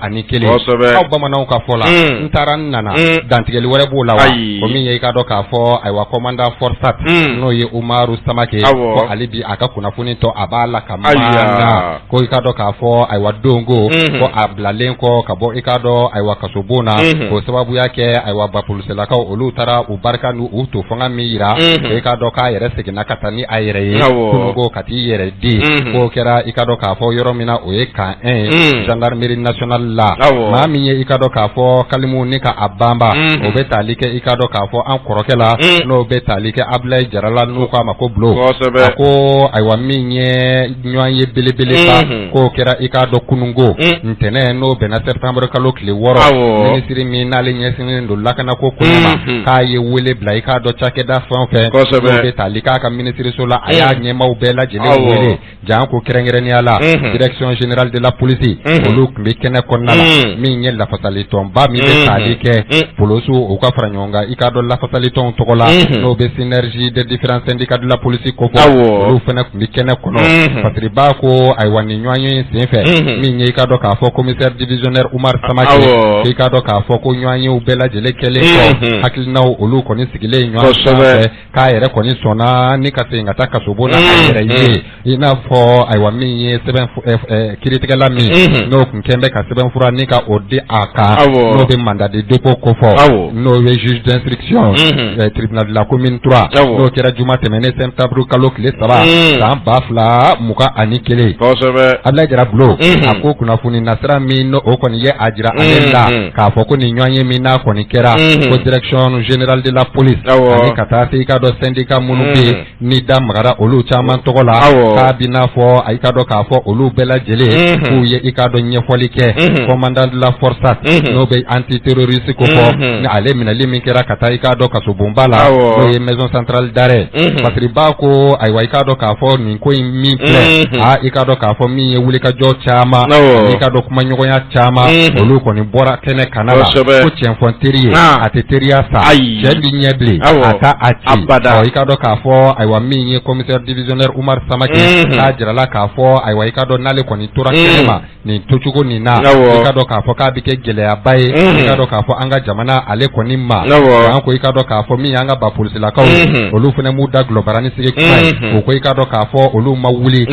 2021 aw bamananw ka fɔ la n taara n nana dantigɛli wɛrɛ b'o la wa o min ye i ka dɔn k'a fɔ ayiwa commandant Forsat n'o ye Umaru Samake ko ale bi a ka kunnafoni tɔ a b'a la ka maana ko i ka dɔn k'a fɔ ayiwa dongo ko a bilalen kɔ ka bɔ i ka dɔn ayiwa kasobon na o sababuya kɛ ayiwa bapolisilakaw olu taara u barika n'u u to fanga min yira i ka dɔn k'a yɛrɛ seginna ka taa ni a yɛrɛ ye kunungo ka t'i yɛrɛ di k'o kɛra i ka dɔn k'a fɔ yɔrɔ min na o ye kan 1 gendarmerie nationale la maa min ye i ka dɔn k'a fɔ kalimu ni ka a banba o bɛ tali kɛ i ka dɔn k'a fɔ an kɔrɔkɛ la n'o bɛ tali kɛ Ablaye Jarala n'u k'a ma ko Bulo a ko ayiwa min ye ɲɔgɔn ye belebeleba k'o kɛra i ka dɔn kunungo ntɛnɛn n'o bɛnna septembre kalo tile 6 minisiri min n'ale ɲɛsinnen don lakana ko kunuma k'a ye wele bila i ka dɔn cakɛda fɛn o fɛn n'o bɛ tali k'a ka minisiriso la a y'a ɲɛmaaw bɛɛ lajɛlen wele jan ko kɛrɛnkɛrɛnnenya la direction générale de la police olu tun bɛ kɛnɛ kɔnɔna la min ye lafasali tɔnba min bɛ tali kɛ poloso u ka fara ɲɔgɔn kan i ka dɔn lafasali tɔn tɔgɔ la n'o bɛ synergie des différents syndicats de la police ko fɔ olu fana tun bɛ kɛnɛ kɔnɔ fasiriba ko ayiwa nin ɲɔgɔn ye sen fɛ min ye i ka dɔn k'a fɔ commissaire divisionnaire Umar Samake i ka dɔn k'a fɔ ko ɲɔgɔn yew bɛɛ lajɛlen kɛlen kɔ hakilinaw olu kɔni sigilen ɲɔgɔn sanfɛ k'a yɛrɛ kɔni sɔnna ni ka segin ka taa kasobon na a yɛrɛ ye i n'a fɔ ayiwa min ye sɛbɛn kiiritigɛla min n'o tun kɛn bɛ ka sɛbɛnfura ni ka o di a kan n'o bɛ mandat de dépôt ko fɔ n'o ye juge d'instruction tribunal de la commune 3 n'o kɛra juma tɛmɛnen septembre kalo tile 3 san 2021 Ablaye Jara Bulo a ko kunnafoni nasira min o kɔni ye a jira ale la k'a fɔ ko nin ɲɔgɔn ye min n'a kɔni kɛra ko direction générale de la police ani ka taa se i ka dɔn syndicat minnu bɛ ni da magara olu caman tɔgɔ la k'a bi n'a fɔ a i ka dɔn k'a fɔ olu bɛɛ lajɛlen k'u ye i ka dɔn ɲɛfɔli kɛ commandant de la Forsat n'o bɛ antiterroriste ko fɔ ni ale minɛli min kɛra ka taa i ka dɔn kasobonba la n'o ye maison centrale d'arrêt fasiriba ko ayiwa i ka dɔn k'a fɔ nin ko in min filɛ i ka dɔn k'a fɔ min ye wulikajɔ caman i ka dɔn kumaɲɔgɔnya caman olu kɔni bɔra kɛnɛ kana la ko tiɲɛfɔ teri ye a tɛ teriya sa cɛ bi ɲɛ bilen a ta a ci i ka dɔn k'a fɔ ayiwa min ye commissaire divisionnaire Umar Samake k'a jirala k'a fɔ ayiwa i ka dɔn n'ale kɔni tora kɛnɛ ma nin tocogo nin na i ka dɔn k'a fɔ k'a bɛ kɛ gɛlɛyaba ye i ka dɔn k'a fɔ an ka jamana ale kɔni ma an ko i ka dɔn k'a fɔ min y'an ka bapolisilakaw olu fana m'u da gulɔbara ni sigi kuma ye o ko i ka dɔn k'a fɔ olu ma wuli i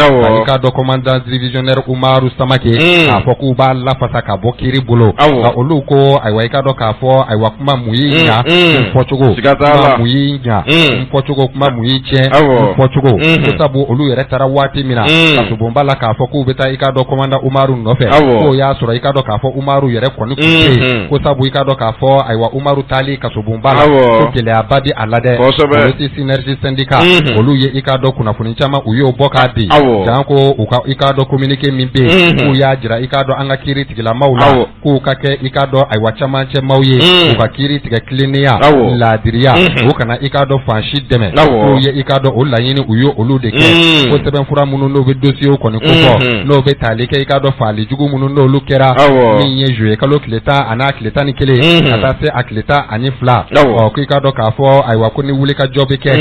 ka dɔn commandant divisionnaire Umaru Samake k'a fɔ k'u b'a lafasa ka bɔ kiiri bolo nka olu ko ayiwa i ka dɔn k'a fɔ ayiwa kuma mun y'i ɲa n fɔcogo kuma mun y'i ɲa n fɔcogo kuma mun y'i tiɲɛ n fɔcogo ko sabu olu yɛrɛ taara waati min na kasobonba la k'a fɔ k'u bɛ taa i ka dɔn commandant Umaru nɔfɛ k'o y'a sɔrɔ i ka dɔn k'a fɔ Umaru yɛrɛ kɔni tun tɛ yen ko sabu i ka dɔn k'a fɔ ayiwa Umaru taali kasobonba la ko gɛlɛyaba bɛ a la dɛ olu ti synergie syndicat olu ye i ka dɔn kunnafoni caman u y'o bɔ k'a di jan ko i ka dɔn communiqué min bɛ yen k'u y'a jira i ka dɔn an ka kiiri tigilamaw la k'u ka kɛ i ka dɔn ayiwa camancɛmaw ye u ka kiiri tigɛ tilennenya laadiriya o kana i ka dɔn fan si dɛmɛ k'u ye i ka dɔn o laɲini u ye olu de kɛ ko sɛbɛnfura minnu n'o bɛ dossier kɔni ko fɔ n'o bɛ tali kɛ i ka dɔn faali jugu minnu n'olu kɛra min ye juillet kalo tile 10 a n'a tile 11 ka taa se a tile 12 ko i ka dɔn k'a fɔ ayiwa ko ni wulikajɔ bɛ kɛ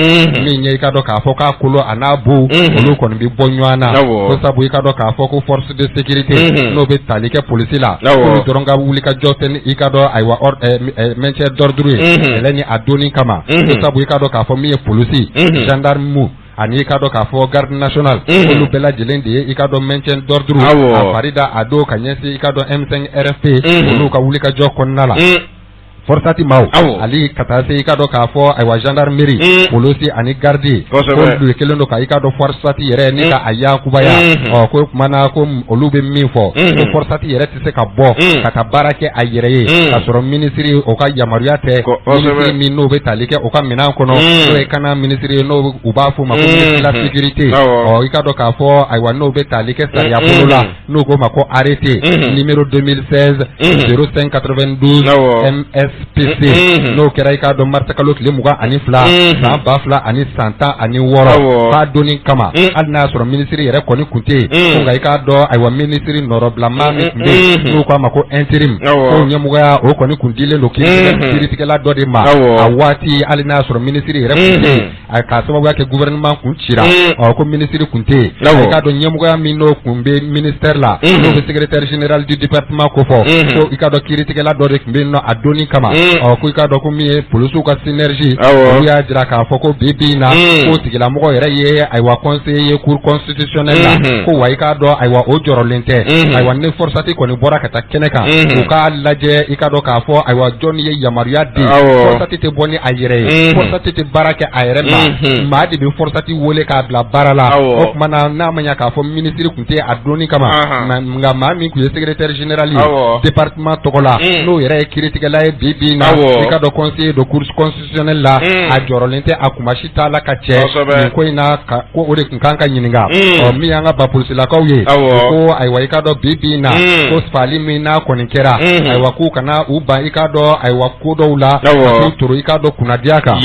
min ye i ka dɔn k'a fɔ k'a kolo a n'a bu olu kɔni bɛ bɔ ɲɔgɔn na ko sabu i ka dɔn k'a fɔ ko force de sécurité n'o bɛ tali kɛ polisi la olu dɔrɔn ka wulikajɔ tɛ ni i ka dɔn ayiwa maintien d'ordre ye kɛlɛ ni a donni kama ko sabu i ka dɔn k'a fɔ min ye polisi gendarme ani i ka dɔn k'a fɔ garde nationale olu bɛɛ lajɛlen de ye i ka dɔn maintien d'ordre a farida a don ka ɲɛsin i ka dɔn M5 RFP olu ka wulikajɔ kɔnɔna la forçati maaw ali ka taa se i ka dɔn k'a fɔ ayiwa gendarmerie polisi ani garde k'olu de kelen don ka i ka dɔn forçati yɛrɛ ni ka a yakubaya ko kumana ko olu bɛ min fɔ ko forçati yɛrɛ tɛ se ka bɔ ka taa baara kɛ a yɛrɛ ye k'a sɔrɔ ministre o ka yamaruya tɛ ministre min n'o bɛ tali kɛ o ka minɛn kɔnɔ n'o ye kana ministre ye n'o u b'a fɔ o ma ko ministre de la sécurité i ka dɔn k'a fɔ ayiwa n'o bɛ tali kɛ sariya bolo la n'o ko ma ko arrêté numéro 2016 0592 MSPC n'o kɛra i k'a dɔn marisa kalo tile 22 san 2000 ani san 16 k'a donni kama hali n'a y'a sɔrɔ ministre yɛrɛ kɔni kun tɛ yen ko nka i k'a dɔn ayiwa ministre nɔrɔbilama min tun bɛ yen n'o k'a ma ko intérim ko ɲɛmɔgɔya o kɔni kun dilen don kiiritigɛla dɔ de ma a waati hali n'a y'a sɔrɔ ministre yɛrɛ kun tɛ yen k'a sababuya kɛ gouvernement kun cira ko ministre kun tɛ yen i k'a dɔn ɲɛmɔgɔya min n'o kun bɛ ministère la n'o bɛ secrétaire général du département ko fɔ ko i k'a dɔn kiiritigɛla dɔ de kun bɛ yen nɔ a donni kama ko i k'a dɔn ko min ye polisiw ka synergie olu y'a jira k'a fɔ ko bi na ko tigilamɔgɔ yɛrɛ ye ayiwa conseiller ye cour constitutionnelle la ko wa i k'a dɔn ayiwa o jɔrɔlen tɛ ayiwa ni forçati kɔni bɔra ka taa kɛnɛ kan u k'a lajɛ i k'a dɔn k'a fɔ ayiwa jɔn ye yamaruya di forçati tɛ bɔ ni a yɛrɛ ye forçati tɛ baara kɛ a yɛrɛ ma maa de bɛ forçati wele k'a bila baara la o tuma na n'a ma ɲɛ k'a fɔ ministre kun tɛ a donni kama nka maa min kun ye secrétaire général ye département tɔgɔ la n'o yɛrɛ ye kiiritigɛla ye bi na i ka dɔn conseiller de cour constitutionnelle la a jɔrɔlen tɛ a kumasi t'a la ka cɛ nin ko in na ko o de kun kan ka ɲininka min y'an ka ba polisilakaw ye ko ayiwa i ka dɔn bi na ko fali min n'a kɔni kɛra ayiwa k'u kana u ban i ka dɔn ayiwa ko dɔw la ka t'u toro i ka dɔn kunnadiya kan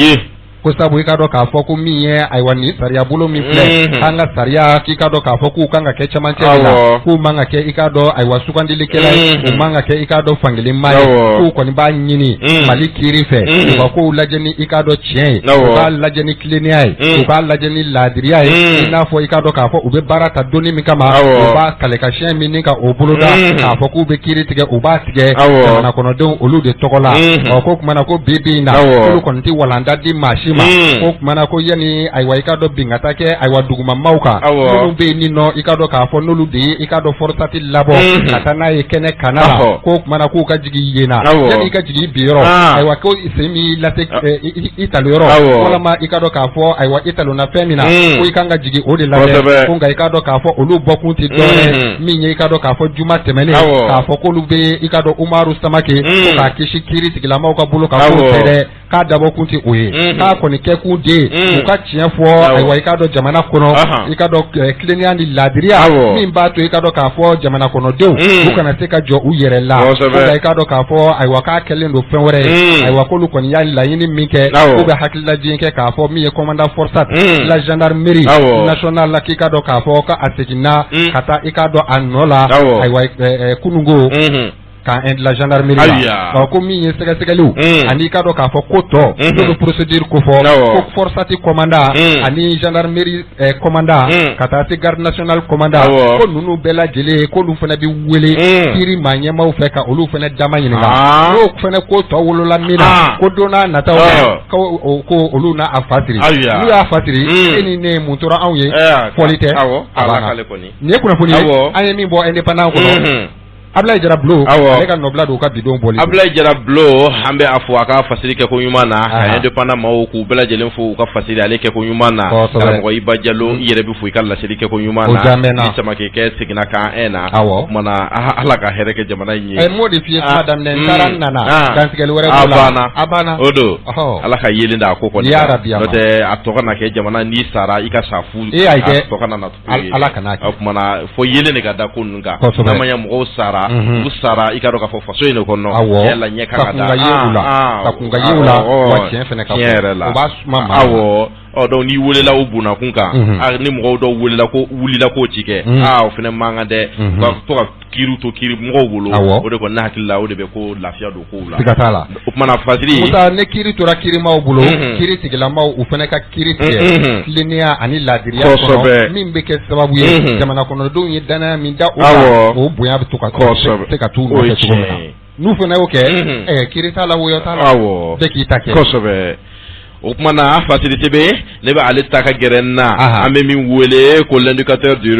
ko sabu i ka dɔn k'a fɔ ko min ye ayiwa nin sariya bolo min filɛ an ka sariya k'i ka dɔn k'a fɔ k'u kan ka kɛ camancɛ de la k'u man ka kɛ i ka dɔn ayiwa sugandilikɛla ye u man ka kɛ i ka dɔn fankelenma ye k'u kɔni b'a ɲini mali kiiri fɛ u ka kow lajɛ ni i ka dɔn tiɲɛ ye u k'a lajɛ ni tilennenya ye u k'a lajɛ ni laadiriya ye i n'a fɔ i ka dɔn k'a fɔ u bɛ baara ta donni min kama u b'a kalekan min ni ka o boloda k'a fɔ k'u bɛ kiiri tigɛ u b'a tigɛ jamana kɔnɔdenw olu de tɔgɔ la ko kumana ko bi na olu kɔni tɛ walanda di maa si ko kumana ko yani ayiwa i ka dɔn bin ka taa kɛ ayiwa dugumamaw kan n'olu bɛ yen ni nɔ i ka dɔn k'a fɔ n'olu de ye i ka dɔn forçati labɔ ka taa n'a ye kɛnɛ kana la ko kumana k'u ka jigin yen na yani i ka jigin bi yɔrɔ ayiwa ko sen min lase i talo yɔrɔ walama i ka dɔn k'a fɔ ayiwa i talonna fɛn min na ko i kan ka jigin o de lajɛ ko nka i ka dɔn k'a fɔ olu bɔkun tɛ dɔwɛrɛ min ye i ka dɔn k'a fɔ juma tɛmɛnen k'a fɔ k'olu bɛ i ka dɔn Umaru Samake ko k'a kisi kiiri tigilamaw ka bolo kan k'o tɛ dɛ k'a dabɔ kun tɛ o ye k'a kɔni kɛ kun de u ka tiɲɛ fɔ ayiwa i ka dɔn jamana kɔnɔ i ka dɔn tilennenya ni laadiriya min b'a to i ka dɔn k'a fɔ jamana kɔnɔdenw u kana se ka jɔ u yɛrɛ la i ka dɔn k'a fɔ ayiwa k'a kɛlen don fɛn wɛrɛ ye ayiwa k'olu kɔni y'a laɲini min kɛ k'u bɛ hakililajigin kɛ k'a fɔ min ye commandant forçat la gendarmerie nationale la k'i ka dɔn k'a fɔ ka a seginna ka taa i ka dɔn a nɔ la ayiwa kunungo ka la gendarmerie la ko min ye sɛgɛsɛgɛliw ani ka dɔn k'a fɔ ko tɔ n'o bɛ procédure ko fɔ ko forçati commandant ani gendarmerie commandant ka taa se garde nationale commandant ko ninnu bɛɛ lajɛlen k'olu fana bɛ wele kiiri maa ɲɛmaaw fɛ ka olu fana dama ɲininka n'o fana ko tɔ wolola min na ko don n'a nataw ko olu n'a a fa siri n'u y'a fa siri e ni ne mun tora anw ye fɔli tɛ nin ye kunnafoni ye an ye min bɔ indépendant kɔnɔ Ablaye Jara Bulo ale ka nɔbila don ka bidon boli Ablaye Jara Bulo an bɛ a fɔ a ka fasiri kɛ ko ɲuman na a indépendant maaw k'u bɛɛ lajɛlen fo u ka fasiri ale kɛ ko ɲuman na karamɔgɔ Iba Jalo i yɛrɛ bɛ fo i ka laseli kɛ ko ɲuman na ni Samake kɛ seginna kan un na o kumana Ala ka hɛrɛ kɛ jamana in ye m'o de f'i ye kuma daminɛ n taara n nana dantigɛli wɛrɛ b'o la a banna o don Ala ka yelen da a ko kɔni n'o tɛ a tɔ kana kɛ jamana n'i sara i ka sa fu a tɔ kana na Ala kana kɛ o kumana fo yelen de ka da ko ninnu kan n'a ma ɲɛ mɔgɔw sara u sara i ka dɔn k'a fɔ faso in de kɔnɔ yala ɲɛ kan ka da ka kun ka ye u la wa tiɲɛ fana ka fɔ yɛrɛ la o b'a suma maa donc n'i welela o bunakun kan ni mɔgɔw dɔw welela ko wulila k'o ci kɛ o fana man kan dɛ ka to ka kiiriw to kiiri mɔgɔw bolo o de kɔni ne hakili la o de bɛ ko lafiya don kow la siga t'a la o kumana fasiri Musa ne kiiri tora kiirimaw bolo kiiri tigilamaw u fana ka kiiri tigɛ tilennenya ani laadiriya kɔnɔ min bɛ kɛ sababu ye jamana kɔnɔdenw ye danaya min da o kan o bonya bɛ to ka se ka t'u nɔfɛ cogo min na n'u fana y'o kɛ kiiri t'a la woyɔ t'a la bɛɛ k'i ta kɛ kosɛbɛ o kuma na facilité be ne ba ale ta ka gerenna ambe min wele ko l'indicateur du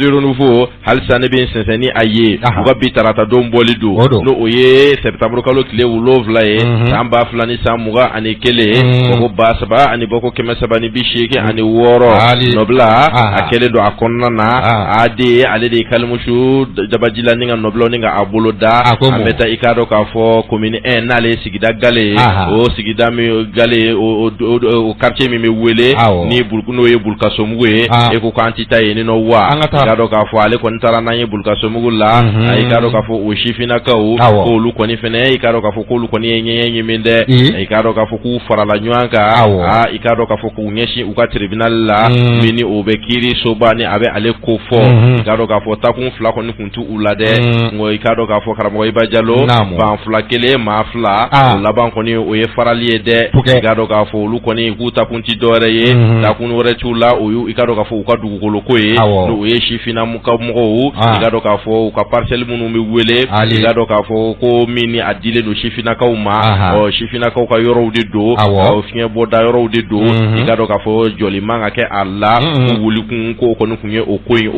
renouveau halsa ne be senseni aye u ga bitarata don bolido no oye septembre kalo kile ulovla e tamba flani samuga ani kele ko basaba ani boko kemesaba ni bisheke ani woro nobla akele do akonna na ade ale de kalmushu dabajila ninga noblo ninga aboloda ameta ikado ka fo commune 1 nale sigida gale o sigida mi gale o quartier mi wele ni bulkuno ye bulkasomwe e ko quantité ye no wa ikado ka fo ale ko ntara na ye bulkasomwe la ikado ka fo o shifina ka o lu ko ni fene ikado ka fo ko lu ko ni yenye minde ikado ka fo ku farala nyanka ikado ka fo ku nyeshi u ka tribunal la mini o be kiri sobani abe ale ko fo ikado ka fo takun fla ko ni kuntu ulade ngo ikado ka fo karamo ibajalo ban fla kele ma fla la ban ko ni o ye farali de ikado ka fo lu ko ni ku takunti dore ye takun wore chula o yu ikado ka fo ka dugu koloko ye no ye shifina muka mo ikado ka fo ka parcel munu mi wele ikado ka fo ko mini adile no shifina ka uma o shifina ka yoro de do o fien boda yoro de do ikado ka fo joli manga ke alla wuli kun ko ko kunye okoye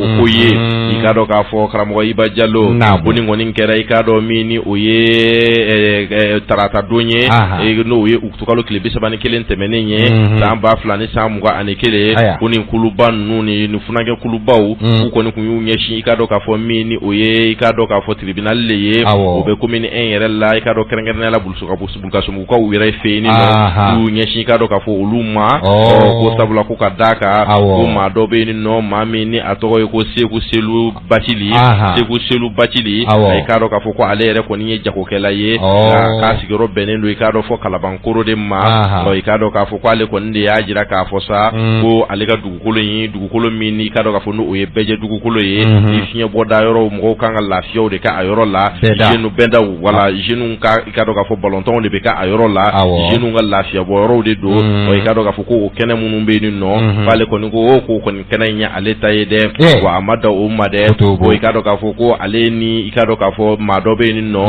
ikado ka fo karamo ibajalo boni ngoni kera ikado mini oye tarata donye no oye uktukalo klebe sabani kelen temenenye samba flani samuga anekele boni kuluban nuni nufunage kulubaw ko ni kunyu nyeshi ikado ka fo mini oye ikado ka fo tribunal leye obe komini enrela ikado kerengena la bulsuka bulka sumu ko wire feni no nyeshi ikado ka fo uluma ko sabula ko kadaka ko madobe ni no mami ni atogo ko seku selu batili ikado ka fo ko alere ko ni jako kela ye ka sigoro benendo ikado fo kalabankoro de ma ikado ka fo ko ale ko ndi ajira ka fo sa ko alega dugukolo mini ikado ka fo no oye beje dugukolo ye ifie boda yoro mo kanga lafio de ka ayoro la jenu benda wala jenu ka ikado ka fo balonton de be ka ayoro la jenu nga lafia boro de do ikado ka fo ko kene munu be ni no bale ko ni ko kene nya ale tayede wa amada o made o ikado ka fo ko ale ni ikado ka fo madobe ni no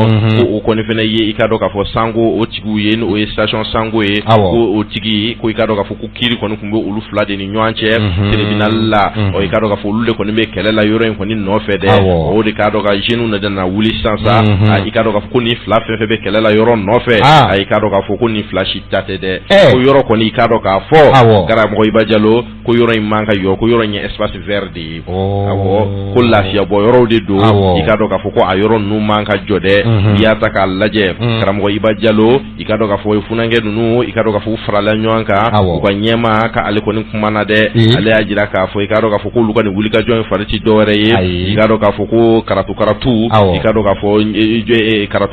ko ni fene ye ikado ka fo sango o tigu ye no o station sango e ko o tigi ko ikado ka fo ku kiri ko kumbe ulu flade ni nyanche tribunal la o ikado ka fo ulu ko ni be kelela yoro en ko ni no fede o de kado ka jenu na dana wuli sansa ikado ka fo ko ni fla fe be kelela yoro no fe ikado ka fo ko ni flash tate de ko yoro ko ni ikado ka fo gara mo ibajalo ko yoro imanga yo ko yoro nya espace verde ko lafia bo yoro de do ikado ka fo ko ayoro nu manka jode yata ka laje karamo ibajalo ikado ka fo funange nunu ikado ka fo frala nyanka ko nyema ka ale ko ni kumana de ale ajira ka fo ikado ka fo ko luka ni wulika join farati dore ye ikado ka fo ko karatu ikado ka fo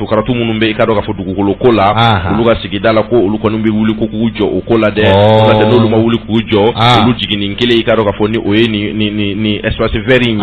karatu munumbe ikado ka fo dugukolo kola luka sigidala ko luka numbe wuli ko kujo okola de la de no luma wuli kujo lu jigini nkele ikado ka fo ni oye ni espace very ni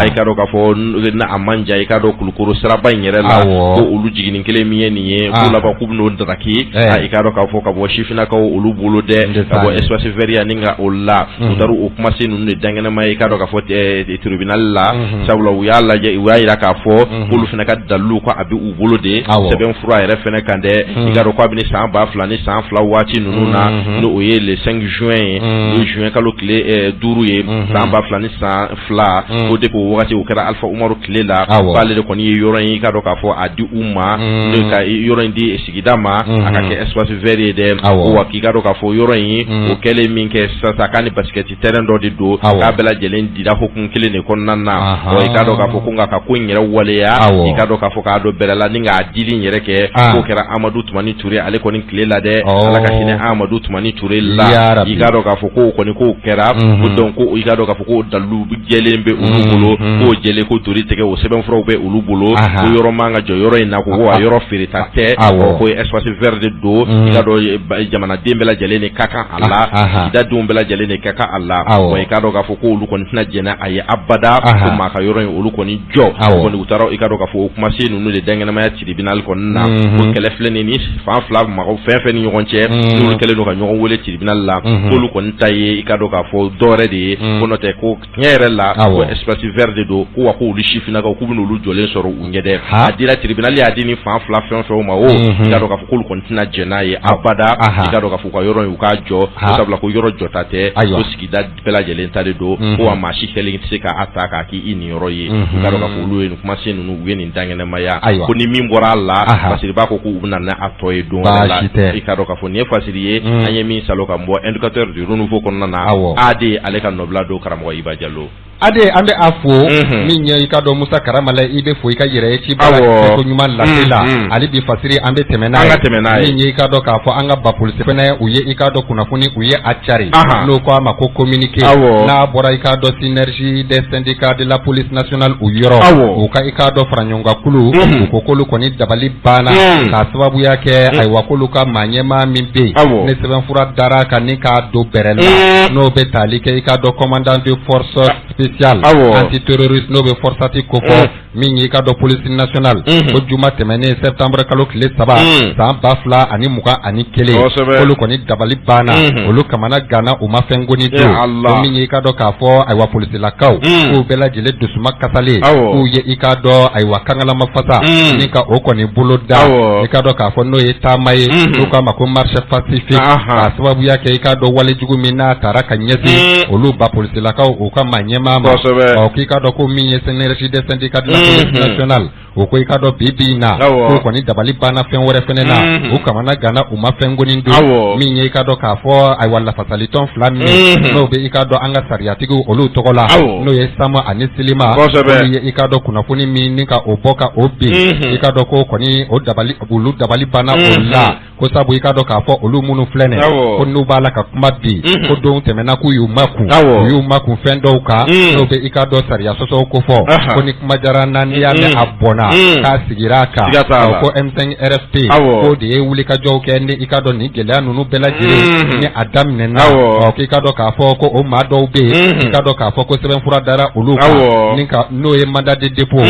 ikado ka fo na amanja ikado kulukuru sraba nyere la ko ulu jigini nkele miye ni ko la ba kubno ndaki ikado ka fo ka bo shifina ka ulu bulu de ka bo espace very aninga olla utaru okuma sinu ne dangana mai ikado ka fo tribunal la sabula uyala je uyira ka fo ulu fina ka dalu ko abi ubulu de seben fura yere fene kande ikado ko abi ni samba flani san fla wati nununa no oye le 5 juin le juin ka lo clé duru ye samba flani san fla ko de ko wati ukara alfa umaru clé la bale de ko ni yoro yin ikado ka fo adi umma de ka yoro ndi sigidama aka ke espace vert de o wa ikado ka fo yoro yin o kele min ke sa kani basket terrain do de do ka bela jelen dida hokun kile ne kon nanna o ikado ka fo kunga ka kunyere wale ya ikado ka fo ka do berala ninga adili nyere ke ko kera Amadou Toumani Touré ale ko ni clé la de ala ka hine Amadou Toumani Touré la ikado ka fo ko ni ko kera don ko ikado ka fo ko dalu jelembe ulubolo ko jele ko Touré tege o seben fro be ulubolo ko yoro manga jo yoro ina ko wa yoro firita te ko espace vert de do ikado jamana dembela jele ne kaka alla ida dumbela jele ne kaka alla ko ikado ka fo ko ulu ko na jena aye abada ko maka yoro ulu ko ni jo ko ni utaro ikado ka fo kuma se nunu de dengena ma tribunal ko na ko kele flene ni fa flag ma ko fe ni ngonche ulu kele no ka nyon wole tribunal la ko lu ko ntaye ikado dɔn k'a fɔ dɔwɛrɛ de ye ko n'o tɛ ko tiɲɛ yɛrɛ la ko espace vert de don ko wa ko olu sifinnakaw k'u bɛna olu jɔlen sɔrɔ u ɲɛ dɛ a dira tribunal y'a di ni fan fila fɛn fɛn ma o i ka dɔn k'a fɔ k'olu kɔni tɛna jɛn n'a ye abada i ka dɔn k'a fɔ ka yɔrɔ in u k'a jɔ sabula ko yɔrɔ jɔta tɛ ko sigida bɛɛ lajɛlen ta de don ko wa maa si kɛlen tɛ se k'a ta k'a k'i nin yɔrɔ ye i ka dɔn k'a fɔ olu ye nin kumasen ninnu u ye nin dangɛnɛmaya ko ni min bɔra a la fasiri b'a ko k'u bɛna n'a tɔ ye don wɛrɛ la i ka dɔn k'a fɔ nin ye fasiri ye an ye min salo ka bɔ éducateur du renouveau kɔnɔna na AD ale ka nɔbila don karamɔgɔ Iba Jallo Ade an bɛ a fo min ye i ka dɔn Musa Karamala i bɛ fo i ka yɛrɛ ci baara ko ɲuman lase la ale bi fasiri an bɛ tɛmɛ n'a ye min ye i ka dɔn k'a fɔ an ka ba polisi fɛnɛ u ye i ka dɔn kunnafoni u ye a cari n'o ko a ma ko communiqué n'a bɔra i ka dɔn synergie des syndicats de la police nationale u yɔrɔ u ka i ka dɔn fara ɲɔgɔn kulu u ko k'olu kɔni dabali banna k'a sababuya kɛ ayiwa k'olu ka maa ɲɛmaa min bɛ yen ne sɛbɛnfura dara kan ni k'a don bɛrɛ la n'o bɛ tali kɛ i ka dɔn commandant de force spécial antiterroriste n'o bɛ Forsati ko fɔ min ye i ka dɔn police nationale ko juma tɛmɛnen septembre kalo tile 3 san 2021 olu kɔni dabali banna olu kamana gana u ma fɛn goni don ko min ye i ka dɔn k'a fɔ ayiwa polisilakaw k'u bɛɛ lajɛlen dusuma kasalen k'u ye i ka dɔn ayiwa kangalama fasa ni ka o kɔni bolo da i ka dɔn k'a fɔ n'o ye taama ye n'u k'a ma ko marche pacifique k'a sababuya kɛ i ka dɔn walejugu min n'a taara ka ɲɛsin olu ba polisilakaw u ka maa ɲɛmaa ma k'i ka dɔn ko min ye synergie des syndicats de la police nationale o ko i ka dɔn bi in na k'u kɔni dabali banna fɛn wɛrɛ fɛnɛ na u kamana gana u ma fɛn goni don min ye i ka dɔn k'a fɔ ayiwa lafasalitɔn 2 minɛ n'o bɛ i ka dɔn an ka sariyatigiw olu tɔgɔ la n'o ye Sama ani Silima olu ye i ka dɔn kunnafoni min ni ka o bɔ ka o bin i ka dɔn ko kɔni olu dabali banna o la ko sabu i ka dɔn k'a fɔ olu minnu filɛ nin ko n'u b'a la ka kuma bi ko don tɛmɛna k'u y'u makun u y'u makun fɛn dɔw kan n'o bɛ i ka dɔn sariya sɔsɔw ko fɔ ko ni kuma jara na n'i y'a mɛn a bɔnna k'a sigira a kan ko M5 RFP ko de ye wulikajɔw kɛ ni i ka dɔn ni gɛlɛya ninnu bɛɛ lajɛlen ni a daminɛna k'i ka dɔn k'a fɔ ko o maa dɔw bɛ yen i ka dɔn k'a fɔ ko sɛbɛnfura dara olu kan n'o ye mandat de dépôt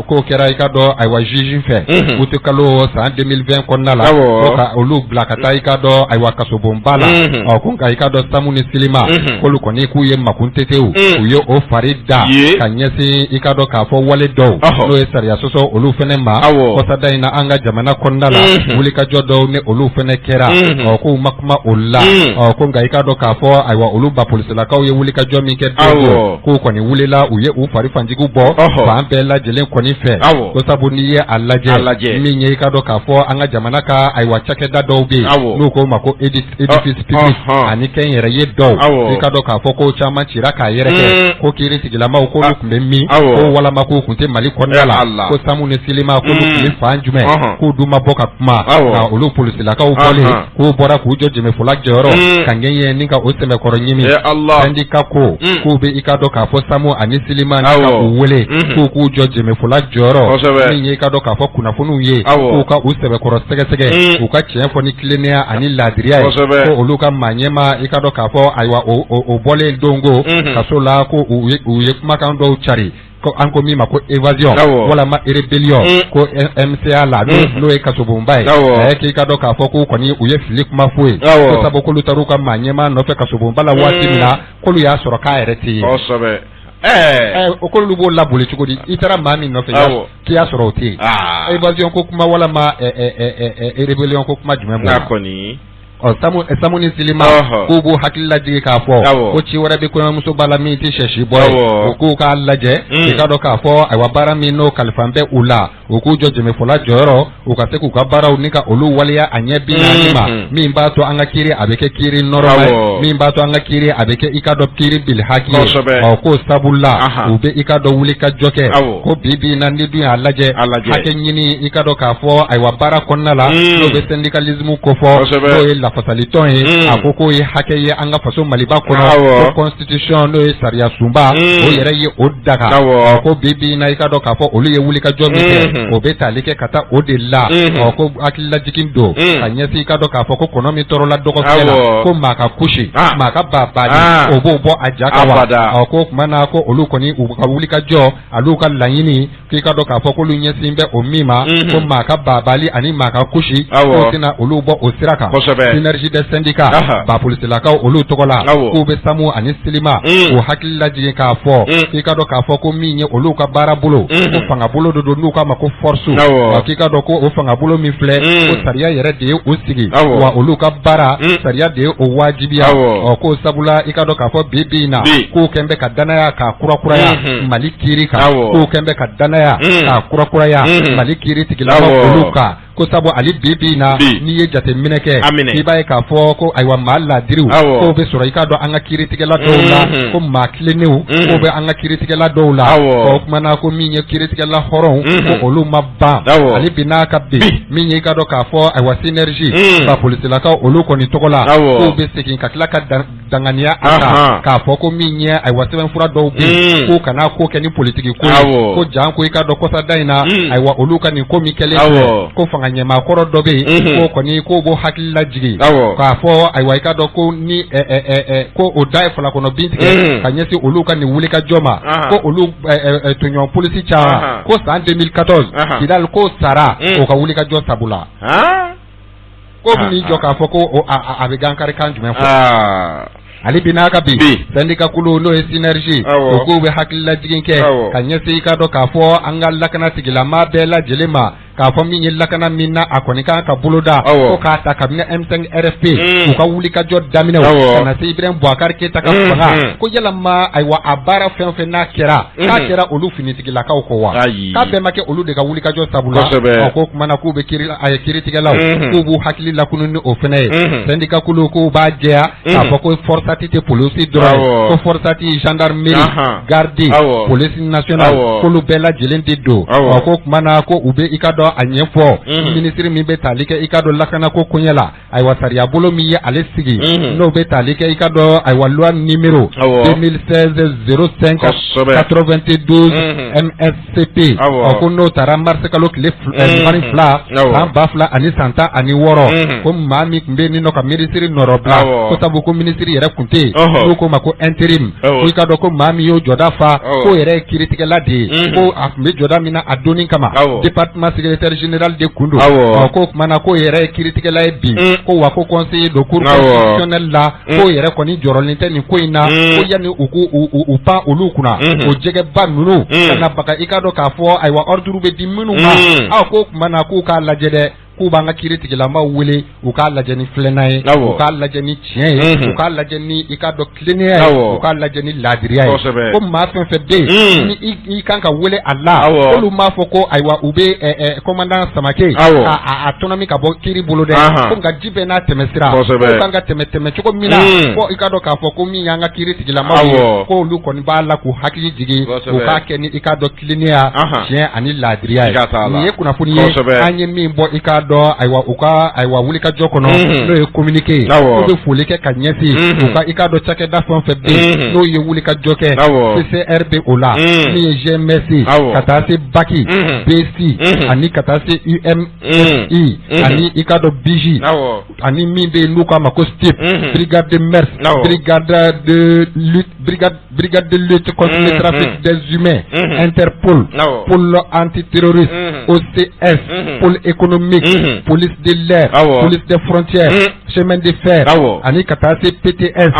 k'o kɛra i ka dɔn ayiwa juge fɛ uti kalo san 2020 kɔnɔna la ko ka olu bila ka taa i ka dɔn ayiwa kasobonba la ko nka i ka dɔn Samu ni Silima k'olu kɔni k'u ye makuntetew u ye o fari da ka ɲɛsin i ka dɔn k'a fɔ wale dɔw n'o ye sariya sɔsɔ olu fɛnɛ ma kɔsada in na an ka jamana kɔnɔna la wulikajɔ dɔw ni olu fɛnɛ kɛra k'u ma kuma o la ko nka i ka dɔn k'a fɔ ayiwa olu ba polisilakaw ye wulikajɔ min kɛ don k'u kɔni wulila u ye u fari fanjigiw bɔ fan bɛɛ lajɛlen kɔni fɛ ko sabu n'i ye a lajɛ min ye i ka dɔn k'a fɔ an ka jamana ka ayiwa cakɛda dɔw bɛ yen n'u k'o ma ko édifice public ani kɛn yɛrɛ ye dɔw i ka dɔn k'a fɔ ko caman cira k'a yɛrɛ kɛ ko kiiri tigilamaw k'olu tun bɛ min ko walama k'u tun tɛ Mali kɔnɔna la ko Samu ni Silima k'olu tun bɛ fan jumɛn k'u dun ma bɔ ka kuma ka olu polisilakaw bɔlen k'u bɔra k'u jɔ jɛmɛfɔla jɔyɔrɔ ka ŋɛɲɛ ni ka o sɛbɛkɔrɔ ɲimi syndicat ko k'u bɛ i ka dɔn k'a fɔ Samu ani Silima ni ka u wele k'u jɔ jɛmɛfɔla jɔyɔrɔ min ye i ka dɔn k'a fɔ kunnafoniw ye k'u ka u sɛbɛkɔrɔ sɛgɛsɛgɛ k'u ka tiɲɛ fɔ ni tilennenya ani laadiriya ye ko olu ka maa ɲɛma i ka dɔn k'a fɔ ayiwa o bɔlen dongo kaso la ko u ye kumakan dɔw cari ko an ko min ma ko évasion walama rébellion ko MCA la n'o ye kasobonba ye k'i ka dɔn k'a fɔ ko kɔni u ye fili kuma fo ye ko sabu k'olu taar'u ka maa ɲɛma nɔfɛ kasobonba la waati min na k'olu y'a sɔrɔ k'a yɛrɛ tɛ yen o k'olu b'o laboli cogo di i taara maa min nɔfɛ k'i y'a sɔrɔ o tɛ yen évasion ko kuma walama rébellion ko kuma jumɛn b'o Samu ni Silima k'u b'u hakili lajigi k'a fɔ ko ci wɛrɛ bɛ kɔɲɔmuso b'a la min tɛ sɛsi bɔ ye o k'u k'a lajɛ i ka dɔn k'a fɔ ayiwa baara min n'o kalifan bɛ u la u k'u jɔ jɛmɛfɔla jɔyɔrɔ u ka se k'u ka baaraw ni ka olu waleya a ɲɛ bi naani ma min b'a to an ka kiiri a bɛ kɛ kiiri nɔrɔma min b'a to an ka kiiri a bɛ kɛ i ka dɔn kiiri bilhaki ye k'o sabula u bɛ i ka dɔn wuli ka jɔ kɛ ko bi na ni dun y'a lajɛ hakɛ ɲini i ka dɔn k'a fɔ ayiwa baara kɔnɔna la n'o bɛ syndicalisme ko fɔ n'o ye lafasalitɔn ye a ko k'o ye hakɛ ye an ka faso Maliba kɔnɔ ko constitution n'o ye sariya sunba o yɛrɛ ye o daga ko bi na i ka dɔn k'a fɔ olu ye wulikajɔ min kɛ o bɛ tali kɛ ka taa o de la ko hakililajigin don ka ɲɛsin i ka dɔn k'a fɔ ko kɔnɔ min tɔɔrɔla dɔgɔfɛ la ko maa ka kusi maa ka babali o b'o bɔ a ja kan wa ko tuma na ko olu kɔni u ka wulikajɔ olu ka laɲini k'i ka dɔn k'a fɔ k'olu ɲɛsin bɛ o min ma ko maa ka babali ani maa ka kusi k'o tɛna olu bɔ o sira kan synergie des syndicats ba policelakaw olu togola ko be samu ani silima o hakilla jige ka fo ki ka do ka fo ko minye olu ka bara bolo ko fanga bolo do nu ka mako force wa ki ka do ko o fanga bolo mi fle ko sariya yere de o sigi wa olu ka bara sariya de o wajibiya o ko sabula i ka do ka fo bibina ko kembe ka danaya ka kura ya mali kiri ka ko kembe ka danaya ka kura ya mali kiri tigila olu ka ko sabo ali bibina ni ye jate mineke i ba ka fo ko aywa malla diriw ko be soro i ka do anga kiri tigela dowla ko ma kleniu ko be anga kiri tigela dowla ko mana ko minye kiri tigela horon ko olu mabba ali bina ka bi minye ka do ka fo aywa synergie ba police la ka olu ko ni togola ko be sekin ka kla ka dangania aka ka fo ko minye aywa seven fura do bi ko kana ko keni politique ko jan ko i ka do ko sa daina aywa olu ka ni ko mi kele ko fanga nyema koro dobe ko koni ko bo hakilla jigi ka fo aywa ka do ko ni ko o dai fala kono bintike ka nyesi olu ka ni wuli ka joma ko olu tunyon police cha ko sa 2014 kidal ko sara o ka wuli ka jo sabula ko ni jo ka fo ko abe gankari kan jumen fo ali bina ka bi sandika kulu no synergie o ko be hakilla jigin ke ka nyesi ka do ka fo angal lakana tigila ma bela jelema ka fo min yella kana minna akoni ka buluda ko ka ta kabina M5 RFP ko ka wuli ka jot damina kana se Ibrahim Bouakar ke ta ka fanga ko yalla ma aywa abara fen na kera ka kera olu finitigila ka ko wa ka be make olu de ka wuli ka jot sabula ko kuma na ko be kiri ay kiri tigala ko bu hakili la kununi o fene sandika kulu ko ba jeya ka fo ko forçatité police droit ko forçati gendarmerie garde police nationale ko lu bela jelende do ko kuma na ko ube ikado anyefo ministre mi be talike ikado lakana ko kunyela ay wasariya bolo mi ya alesigi no be talike ikado ay loi numéro 2016 05 92 MSCP ko no tara marse kalo kle mani fla tan bafla ani santa ani woro ko mami mbe ni no ka ministre norobla ko tabu ko ministre yere kunte ko mako interim ko ikado ko mami yo jodafa ko yere critique la de ko afme joda mina adoni kama département secrétaire général de Kundu ko mana ko yere critique la bi ko wa ko conseiller de cour constitutionnel la ko yere ko ni jorolinte ni ko ina ko yani u pa olukuna o jege ba nunu kana baka ikado ka fo aywa ordre be di minu ma ko mana ko ka lajede ku banga critique la ma wele u ka lajeni flenaye u ka lajeni chien u ka lajeni ikado cleaner u ka lajeni ladriya ko ma fe be ni kanka wele Allah ko lu ma fo ko aywa ube commandant Samake autonomy ka bo kiri bolo de ko nga jibe na temesira ko kanga teme choko mina ko ikado ka fo ko mi yanga critique la ma ko lu ko ni bala ku hakili jigi u ka keni ikado cleaner chien ani ladriya ni kuna funi anye mi bo ikado aywa uka aywa wuli ka jokono no e communiquer ko be fuli ke kanyesi uka ikado chake da fon febbe no ye wuli ka joke CCRB ola ni GMC katase baki BC ani katase UMI ani ikado BG ani mimbe luka mako step brigade de mers brigade de lutte contre le trafic des humains Interpol pôle antiterroriste OCS pôle économique police de l'air police des frontières chemin de fer ani katase PTS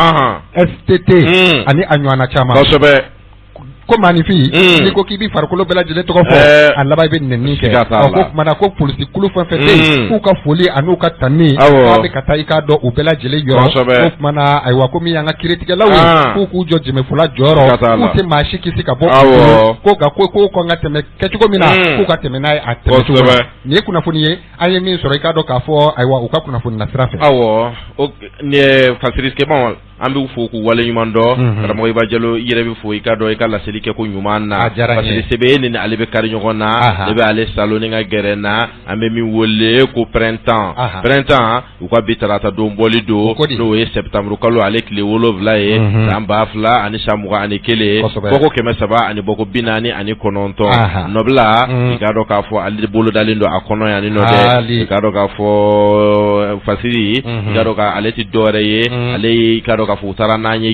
STT ani anywana chama ko manifi ni ko kibi farkolo bela jele to ko fo Allah be nenni ke ko mana ko police kulu fa fete ku ka foli anu ka tani be kata ika do u bela jele yo ko mana aywa ko mi yanga critique lawi ku joje me fula joro ku te mashiki sika bo ko ga ko ngateme ke ko mina ku ka teme nai ateme ni kuna foni ye aye mi so ika do ka fo aywa u ka kuna foni na trafe o ne fasiriske bon ambe fo ku wala nyumando kada mo iba jelo yere bi fo ika do ika la selike ko nyumana parce que sebe ni alibe kari nyogona lebe ale saloni nga gerena ambe mi wolle ko printemps ko bitarata do mboli do e septembre kalo ale kle wolo vlae amba fla ani shamuga ani kele boko keme saba ani boko binani ani kononto nobla ika do ka fo ali bolo dalindo akono yani no de ika do ka fo fasiri ika do ka ale ti dore ye ale ika ka futara nanye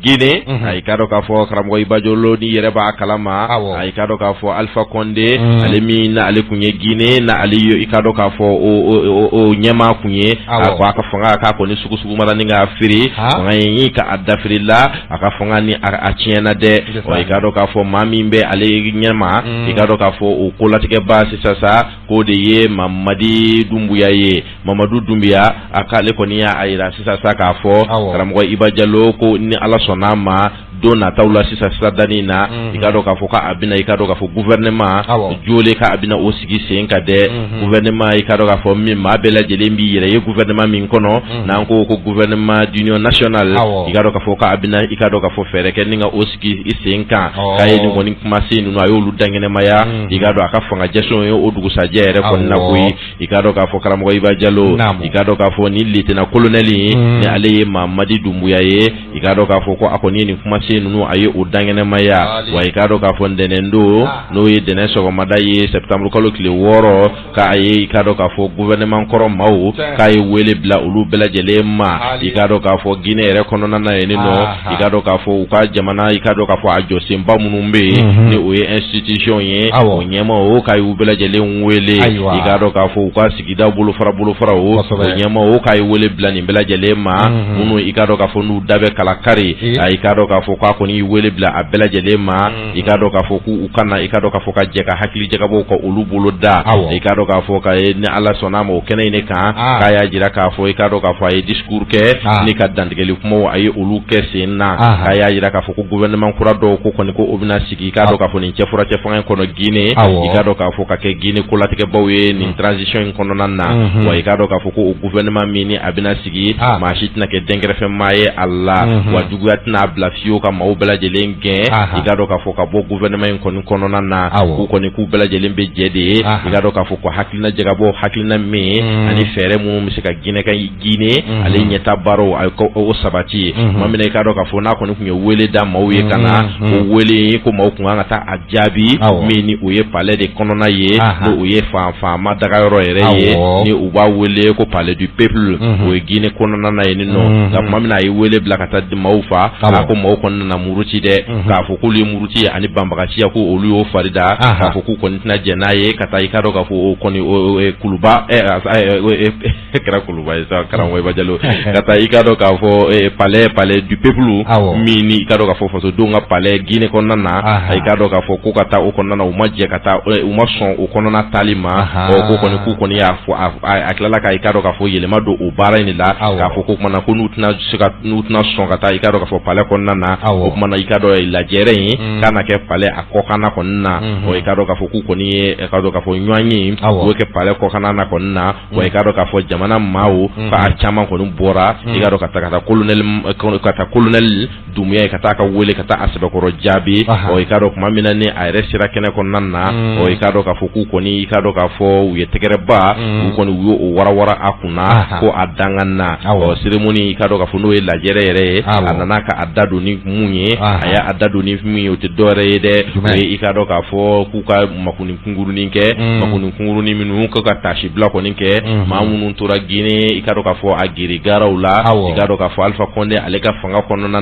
Guinée ay ka do ka fo karamgo Ibajolo ni yere ba kalama ay ka do ka fo Alpha Condé ale mi na ale kunye Guinée na ale ka do ka fo o nyama kunye akwa ka fonga ka ko ni suku mara ninga firi ngai ka adafiri la aka fonga ni a tiena de o ka do ka fo mami mbe ale nyama ka do ka fo o kolatike ba sisa ko de ye Mamadi Doumbouya ye Mamadou Doumbouya aka le konia ayira sisa ka fo karamgo Ibajalo ko ni ala sonama dona tawla sisa danina ikado ka foka abina ikado ka fo gouvernement jole ka abina osigi senka de gouvernement ikado ka fo mi mabela jelembi yere ye gouvernement min kono nanko ko gouvernement d'union nationale ikado ka foka abina ikado ka fo fere keninga osigi senka kay ni ngoni kumasi nu ayo lu dangene maya ikado aka fonga gestion yo odugu sajere ko na kuyi ikado ka fo karamgo Ibajalo ikado ka fo ni lieutenant colonel ni ale Mamadi Doumbouya ye ikado ka fo ko akoni ni kumasi nunu aye udangene maya wa ikado ka fondenendo no ye dene so mada ye septembre kalo kile woro ka aye ikado ka fo gouvernement koro mawu ka ye wele bla ulu bela jele ma ikado ka fo Guinée re kono na no ikado ka fo ka jamana ikado ka fo ajo simba munumbe ni o ye institution ye o nyema o ka ye bela jele wele ikado ka fo ka sigida bulu fara o nyema o ka ye wele bla ni bela jele ma munu ikado ka fo nu dabe kala kari ikado ka fo ko ni wele bla abela jelema ikado ka fo ku ukana ikado ka fo ka jeka hakili jeka bo ko ulubulu da ikado ka fo ka ni ala sonama o kene ne ka ya jira ka fo ikado ka fo ay discours ke ni ka dandigeli kuma ay ulu ke sinna ka ya jira ka fo ku gouvernement kura do ko ko obina sigi ikado ka fo ni chefura chefanga kono Guinée ikado ka fo ka ke Guinée ko latike bawe ni transition kono nanna wa ikado ka fo ku gouvernement mini abina sigi ma shitna ke dengre fe maye Allah wa duguatna blafio ka ma bela jelen gen igado ka fo ka bo gouvernement kono na ku ko ni ku bela jelen be jede igado ka fo ko hakilina jega bo hakilina me ani fere mu misika Guinée ka Guinée ale nyeta baro ay ko o sabati mamina igado ka fo na ko ni ku wele da mawye kana o wele ko maw ku ngata ajabi me ni o ye palais de kono na ye no o ye fa ma daga ro ere ye ni o ba wele ko palais du peuple o Guinée kono na ye no ga mamina ye wele blakata de mawfa ko maw kono na muruti de ka fo ko le muruti ani bambagaci ya ko olu yo farida ka fo ko kontina jenaye kata ikado ka fo ko ni kuluba kra kuluba sa karamwe Ibajalo kata ikado ka fo palais du peuple mini ikado ka fo so donga palais Guinée konana ikado ka fo ko kata o konana o maje kata o mason o konana talima o ko ko ni ya fo aklala ka ikado ka fo yele mado o bara ni la ka fo ko mana ko nutna son kata ikado ka fo palais konana o mana ikado la jere kana ke palais akokana konna o ikado ka fo ku koni ikado ka fo nyanyi o ke palais kokana na konna o ikado ka fo jamana mawo ka chama ko bora ikado ka kata colonel Doumbouya kata ka wele kata asbe ko rojabi o ikado ko mamina ni ayre sira kene konna na o ikado ka fo ku koni ikado ka fo ye tegere ba ku koni o wara akuna ko adanganna o ceremony ikado ka fo no la jere yere anana ka adadu ni munye aya adadu ni mi o te dore de ikado ka fo ku ka makuni kunguru ninke makuni kunguru ni minu ka tashi bla ko ninke mamunu tura Guinée ikado ka fo agiri garawla ikado ka fo Alpha Condé aleka fanga kono na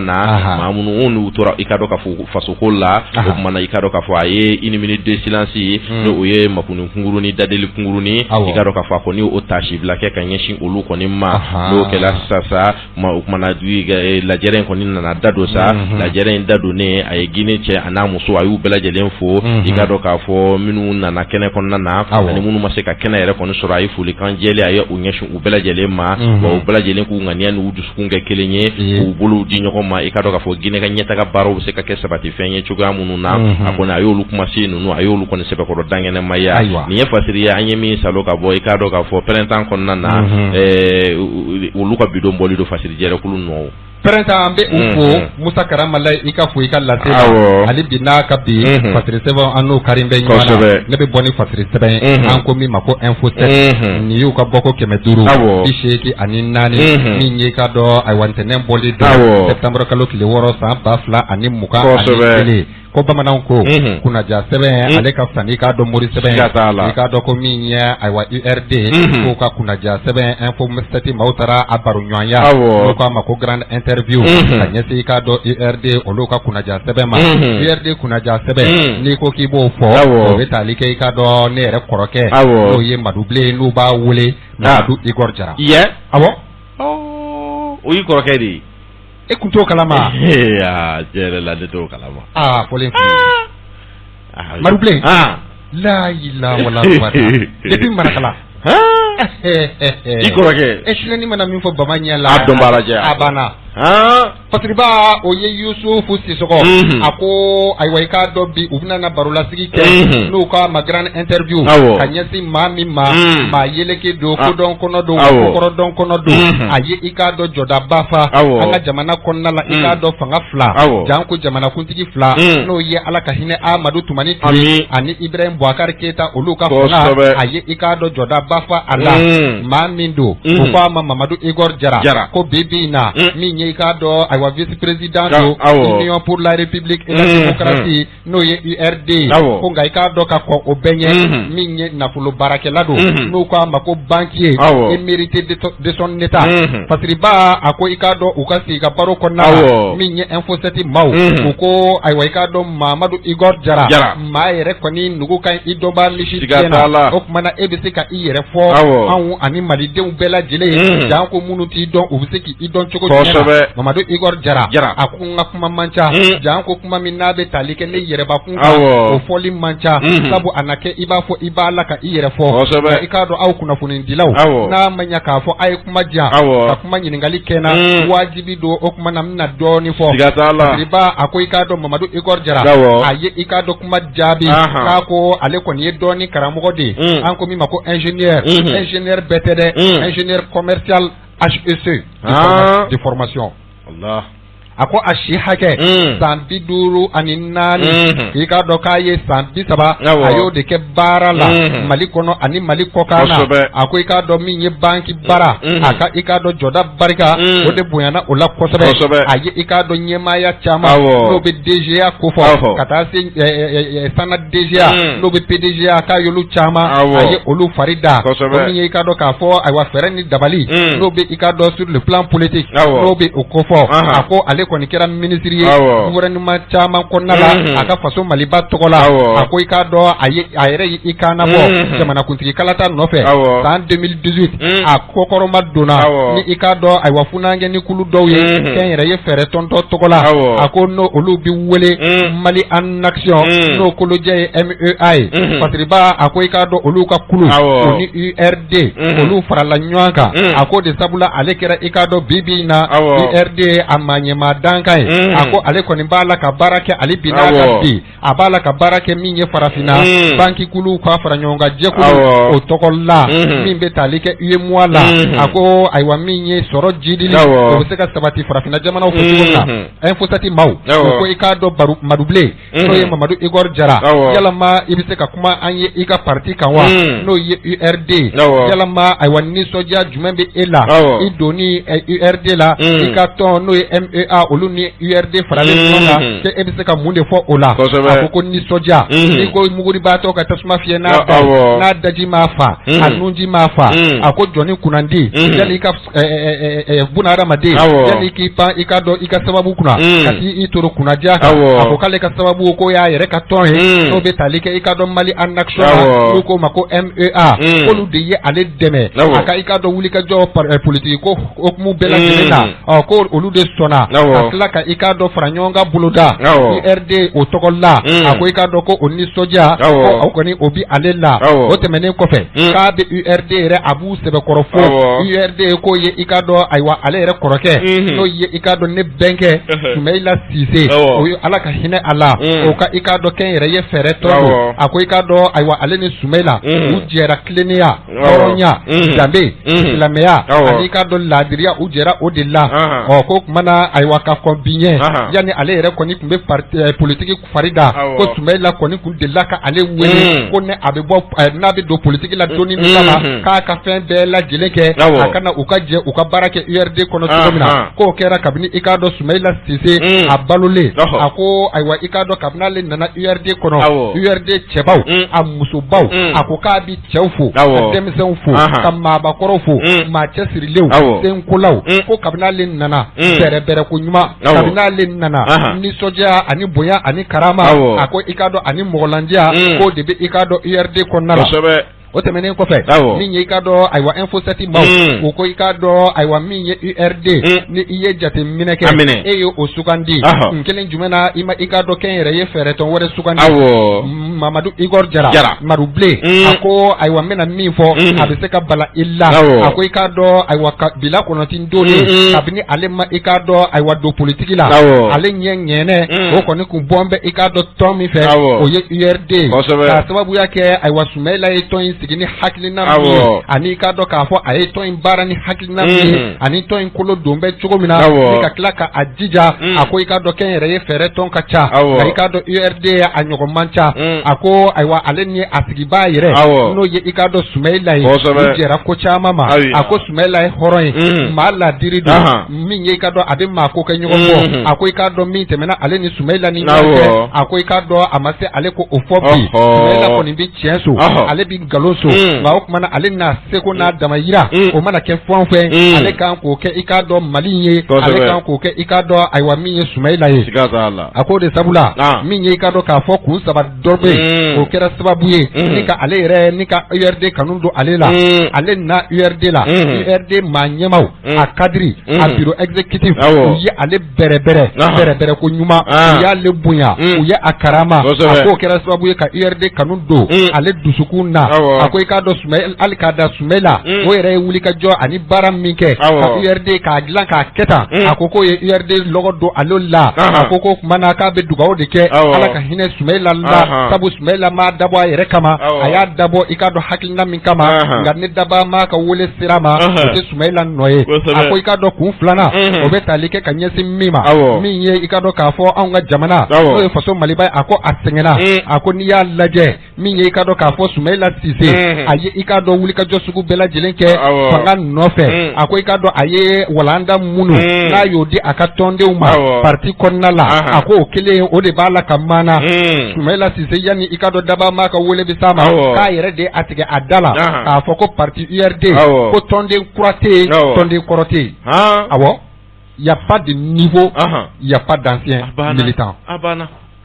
mamunu onu tura ikado ka fo fasokola o mana ikado ka fo aye une minute de silence no oye makuni kunguru ni dadeli kunguru ni ikado ka fo ko ni o tashi bla ke kanyeshin olu ko ni ma no ke la sasa mana duiga la jeren ko ni na dado sa la jeren dado ne ay Guinée che ana muso ayu bela jelen fo ikado ka fo minu na kene kon na ani munu maseka kene yere kon sura ay fuli kan jele ay o nyeshu u bela jelen ma o bela jelen ku ngani anu du sukunga kelenye u bulu di nyoko ma ikado ka fo Guinée ka nyeta ka baro se ka ke sabati fenye chuga munu na akona ayo lu kuma sinu no ayo lu kon se be ko dangene maya ni ye fasiri ya anyemi salo ka bo ikado ka fo printemps kon na u lu ka bidon boli do fasiri jere kulu no Prenta ambe upo Musa Karamala ika fu ika latela ali bina kabi fasiri sebo anu karimbe nyana nebe boni fasiri sebe anko mi mako info set ni yu ka boko kemeduru bisheki aninani mi nyeka do I want to name boli do September kalo kile woro sa bafla ani muka ani ko bamananw ko kunnaja sɛbɛn ale ka fisa n'i k'a dɔn mori sɛbɛn i k'a dɔn ko min ye ayiwa URD k'o ka kunnaja sɛbɛn info 7 maaw taara a baro ɲɔgɔnya n'o k'a ma ko grande interview ka ɲɛsin i k'a dɔn URD olu ka kunnaja sɛbɛn ma URD kunnaja sɛbɛn n'i ko k'i b'o fɔ o bɛ tali kɛ i k'a dɔn ne yɛrɛ kɔrɔkɛ n'o ye Madubilen n'u b'a wele Mamadu Igor Jara awɔ o y'i kɔrɔkɛ de ye e kun t'o kalama jɛrɛ la ne t'o kalama fɔlen fi Madubilen la ilaha wala quwwata depuis Marakala i kɔrɔkɛ e filɛni mana min fɔ baba ɲɛ la a dɔn b'a lajɛ a banna Fasiriba o ye Yusufu Sisɔkɔ a ko ayiwa i k'a dɔn bi u bɛna na barolasigi kɛ n'u ka ma grande interview ka ɲɛsin maa min ma maa yeleke don kodɔn kɔnɔ don kokɔrɔdɔn kɔnɔ don a ye i k'a dɔn jɔdaba fa an ka jamana kɔnɔna la i k'a dɔn fanga fila janko jamanakuntigi fila n'o ye Ala ka hinɛ Amadu Tumani Ture ani Ibrahim Boubacar Keita olu ka fanga a ye i k'a dɔn jɔdaba fa a la maa min don u k'a ma Mamadu Igor Jara ko bibi na min ye i k'a dɔn ayiwa vice-président do Union pour la République et la démocratie n'o ye URD ko nka i k'a dɔn ka kɔn o bɛɛ ɲɛ min ye nafolo baarakɛla don n'o k'a ma ko banquier émérité de son état Fasiriba a ko i k'a dɔn u ka sigi ka baro kɔnɔna la min ye info 7 maaw u ko ayiwa i k'a dɔn Mamadu Igor Jara maa yɛrɛ kɔni nugu ka i dɔnba misi tiɲɛ na o tuma na e bɛ se ka i yɛrɛ fɔ anw ani malidenw bɛɛ lajɛlen jan ko minnu t'i dɔn u bɛ se k'i dɔn cogo jumɛn na Mamadu Igor Jara a ko n ka kuma man ca jan ko kuma min n'a bɛ tali kɛ ne yɛrɛbakun kan o fɔli man ca sabu a na kɛ i b'a fɔ i b'a la ka i yɛrɛ fɔ i k'a dɔn aw kunnafonidilaw n'a ma ɲɛ k'a fɔ a ye kuma diyan ka kuma ɲininkali kɛ n na wajibi don o kuma na n bɛna dɔɔni fɔ Fasiriba a ko i k'a dɔn Mamadu Igor Jara a ye i k'a dɔn kuma jaabi k'a ko ale kɔni ye dɔɔni karamɔgɔ de an ko min ma ko ingénieur bɛɛ tɛ dɛ ingénieur commercial HEC de formation a ko a si hakɛ san 54 k'i k'a dɔn k'a ye san 30 a y'o de kɛ baara la Mali kɔnɔ ani Mali kɔkan na a ko i k'a dɔn min ye banki baara a ka i k'a dɔn jɔda barika o de bonyana o la kosɛbɛ a ye i k'a dɔn ɲɛmaaya caman n'o bɛ DGA ko fɔ ka taa se Sana DGA n'o bɛ PDGA k'a y'olu caman a ye olu fari da o min ye i k'a dɔn k'a fɔ ayiwa fɛɛrɛ ni dabali n'o bɛ i k'a dɔn sur le plan politique n'o bɛ o ko fɔ a ko ale kɔni kɛra ministre ye gouvernement caman kɔnɔna la a ka faso Maliba tɔgɔ la a ko i k'a dɔn a yɛrɛ ye i kan nabɔ jamanakuntigi kalata nɔfɛ san 2018 a kɔkɔrɔma donna ni i k'a dɔn ayiwa funankɛni kulu dɔw ye kɛn yɛrɛ ye fɛɛrɛ tɔntɔ tɔgɔ la a ko n'o olu bi wele Mali en action n'o kolojɛ ye MEA ye Fasiriba a ko i k'a dɔn olu ka kulu o ni URD olu farala ɲɔgɔn kan a ko de sabula ale kɛra i k'a dɔn bibi na URD a ma ɲɛma dankan ye a ko ale kɔni b'a la ka baara kɛ ale bi n'a ka bi a b'a la ka baara kɛ min ye farafinna banki kulu ka fara ɲɔgɔn kan jɛkulu o tɔgɔ la min bɛ tali kɛ UEMOA la a ko ayiwa min ye sɔrɔ jidili o bɛ se ka sabati farafinna jamanaw fɛ cogo min na info 7 maaw o ko i k'a dɔn Madubilen n'o ye Mamadu Igor Jara yalama i bɛ se ka kuma an ye i ka parti kan wa n'o ye URD yalama ayiwa nisɔndiya jumɛn bɛ e la i donni URD la i ka tɔn n'o ye MEA olu ni URD faralen ɲɔgɔn kan ko e bɛ se ka mun de fɔ o la a ko nisɔndiya n'i ko muguribaatɔ ka tasuma fiyɛ n'a daji m'a fa a nunji m'a fa a ko jɔnni kunnandi yanni i ka buna hadamaden yanni k'i pan i ka dɔn i ka sababu kunna ka t'i toro kunnadiya kan a ko k'ale ka sababu ko y'a yɛrɛ ka tɔn ye n'o bɛ tali kɛ i ka dɔn Mali en action la n'u k'o ma ko MEA k'olu de ye ale dɛmɛ a ka i ka dɔn wulikajɔ politiki ko hukumu bɛɛ lajɛlen na ko olu de sɔnna ka tila ka i k'a dɔn fara ɲɔgɔn kan boloda URD o tɔgɔ la a ko i k'a dɔn ko o nisɔndiya ko aw kɔni o bi ale la o tɛmɛnen kɔfɛ k'a bɛ URD yɛrɛ a b'u sɛbɛkɔrɔ fo URD k'o ye i k'a dɔn ayiwa ale yɛrɛ kɔrɔkɛ n'o ye i k'a dɔn ne bɛnkɛ Sumayila Sise o ye Ala ka hinɛ a la o ka i k'a dɔn kɛn yɛrɛ ye fɛɛrɛ tɔn don a ko i k'a dɔn ayiwa ale ni Sumayila u jɛra tilennenya hɔrɔnya danbe silamɛya ani i k'a dɔn laadiriya u jɛra o de la ko kumana ayiwa ka kɔn bi ɲɛ yanni ale yɛrɛ kɔni tun bɛ parti politique farida ko Sumaila kɔni kun delila ka ale wele ko ne a bɛ bɔ n'a bɛ don politique la doni la k'a ka fɛn bɛɛ lajɛlen kɛ a kana u ka jɛ u ka baara kɛ URD kɔnɔ cogo min na k'o kɛra kabini i k'a dɔn Sumaila Sise a balolen a ko ayiwa i k'a dɔn kabini ale nana URD kɔnɔ URD cɛbaw a musobaw a ko k'a bi cɛw fo ka denmisɛnw fo ka maabakɔrɔw fo maa cɛsirilenw senkolaw ko kabini ale nana bɛrɛbɛrɛ ko ɲuman kabini ale nana nisɔndiya ani bonya ani karama a ko i k'a dɔn ani mɔgɔlandiya k'o de bɛ i k'a dɔn URD kɔnɔna la. O tɛmɛnen kɔfɛ min ye i ka dɔn ayiwa Info7 maaw o ko i ka dɔn ayiwa min ye URD ni i ye jateminɛ kɛ e ye o sugandi n kelen jumɛn na i ka dɔn kɛn yɛrɛ ye fɛɛrɛtɔn wɛrɛ sugandi Mamadu Igor Jara Marubile a ko ayiwa n bɛna min fɔ a bɛ se ka bala i la a ko i ka dɔn ayiwa Bila Kɔnɔti donnen kabini ale ma i ka dɔn ayiwa don politique la ale ɲɛ ŋɛnɛ o kɔni kun bɔn bɛ i ka dɔn tɔn min fɛ o ye URD k'a sababuya kɛ ayiwa Sumaila ye tɔn in sigi ni hakilina min ye ani k'a dɔn k'a fɔ a ye tɔn in baara ni hakilina min ye ani tɔn in kolo don bɛ cogo min na ni ka tila ka a jija a ko i k'a dɔn kɛn yɛrɛ ye fɛɛrɛ tɔn ka ca nka i k'a dɔn URD a ɲɔgɔn man ca a ko ayiwa ale ni a sigibaa yɛrɛ n'o ye i k'a dɔn Sumaila ye u jɛra ko caman ma a ko Sumaila ye hɔrɔn ye maa ladiri don min ye i k'a dɔn a bɛ maa ko kɛ ɲɔgɔn bɔ a ko i k'a dɔn min tɛmɛna ale ni Sumaila ni ɲɔgɔn cɛ a ko i k'a dɔn a ma se ale ko o fɔ bi Sumaila kɔni bɛ tiɲɛ so ale bɛ nkalon so nka o tuma na ale n'a seko n'a damayira o mana kɛ fɛn o fɛn ale kan k'o kɛ i k'a dɔn Mali ye ale kan k'o kɛ i k'a dɔn ayiwa min ye Sumaila ye a ko de sabula min ye i k'a dɔn k'a fɔ kun saba dɔ bɛ o kɛra sababu ye ni ka ale yɛrɛ ni ka URD kanu don ale la ale na URD la URD maa ɲɛmaw a kadiri a bureau exécutif u ye ale bɛrɛbɛrɛ ko ɲuman u y'ale bonya u ye a karama a k'o kɛra sababu ye ka URD kanu don ale dusukun na a ko i k'a dɔn Sumaila hali k'a da Sumaila o yɛrɛ ye wulikajɔ ani baara min kɛ ka URD k'a dilan k'a kɛ tan a ko k'o ye URD lɔgɔ don ale la a ko k'o tuma na k'a bɛ dugawu de kɛ Ala ka hinɛ Sumaila la sabu Sumaila m'a dabɔ a yɛrɛ kama a y'a dabɔ i k'a dɔn hakilina min kama nka ne daba m'a ka wele sira ma o tɛ Sumaila nɔ ye a ko i k'a dɔn kun filanan o bɛ tali kɛ ka ɲɛsin min ma min ye i k'a dɔn k'a fɔ anw ka jamana n'o ye faso Maliba ye a ko a sɛgɛnna a ko n'i y'a lajɛ min ye i k'a dɔn k'a fɔ Sumaila Sise a ye i k'a dɔn wulikajɔ sugu bɛɛ lajɛlen kɛ fanga nɔfɛ a ko i k'a dɔn a ye walanda minnu n'a y'o di a ka tɔndenw ma parti kɔnɔna la a ko o kelen o de b'a la ka maana Sumaila Sise yanni i k'a dɔn daba m'a ka wele bɛ s'a ma k'a yɛrɛ de a tigɛ a da la k'a fɔ ko parti URD ko tɔnden kura tɛ yen tɔnden kɔrɔ tɛ yen awɔ y a pas de niveau y a pas d'ancien militant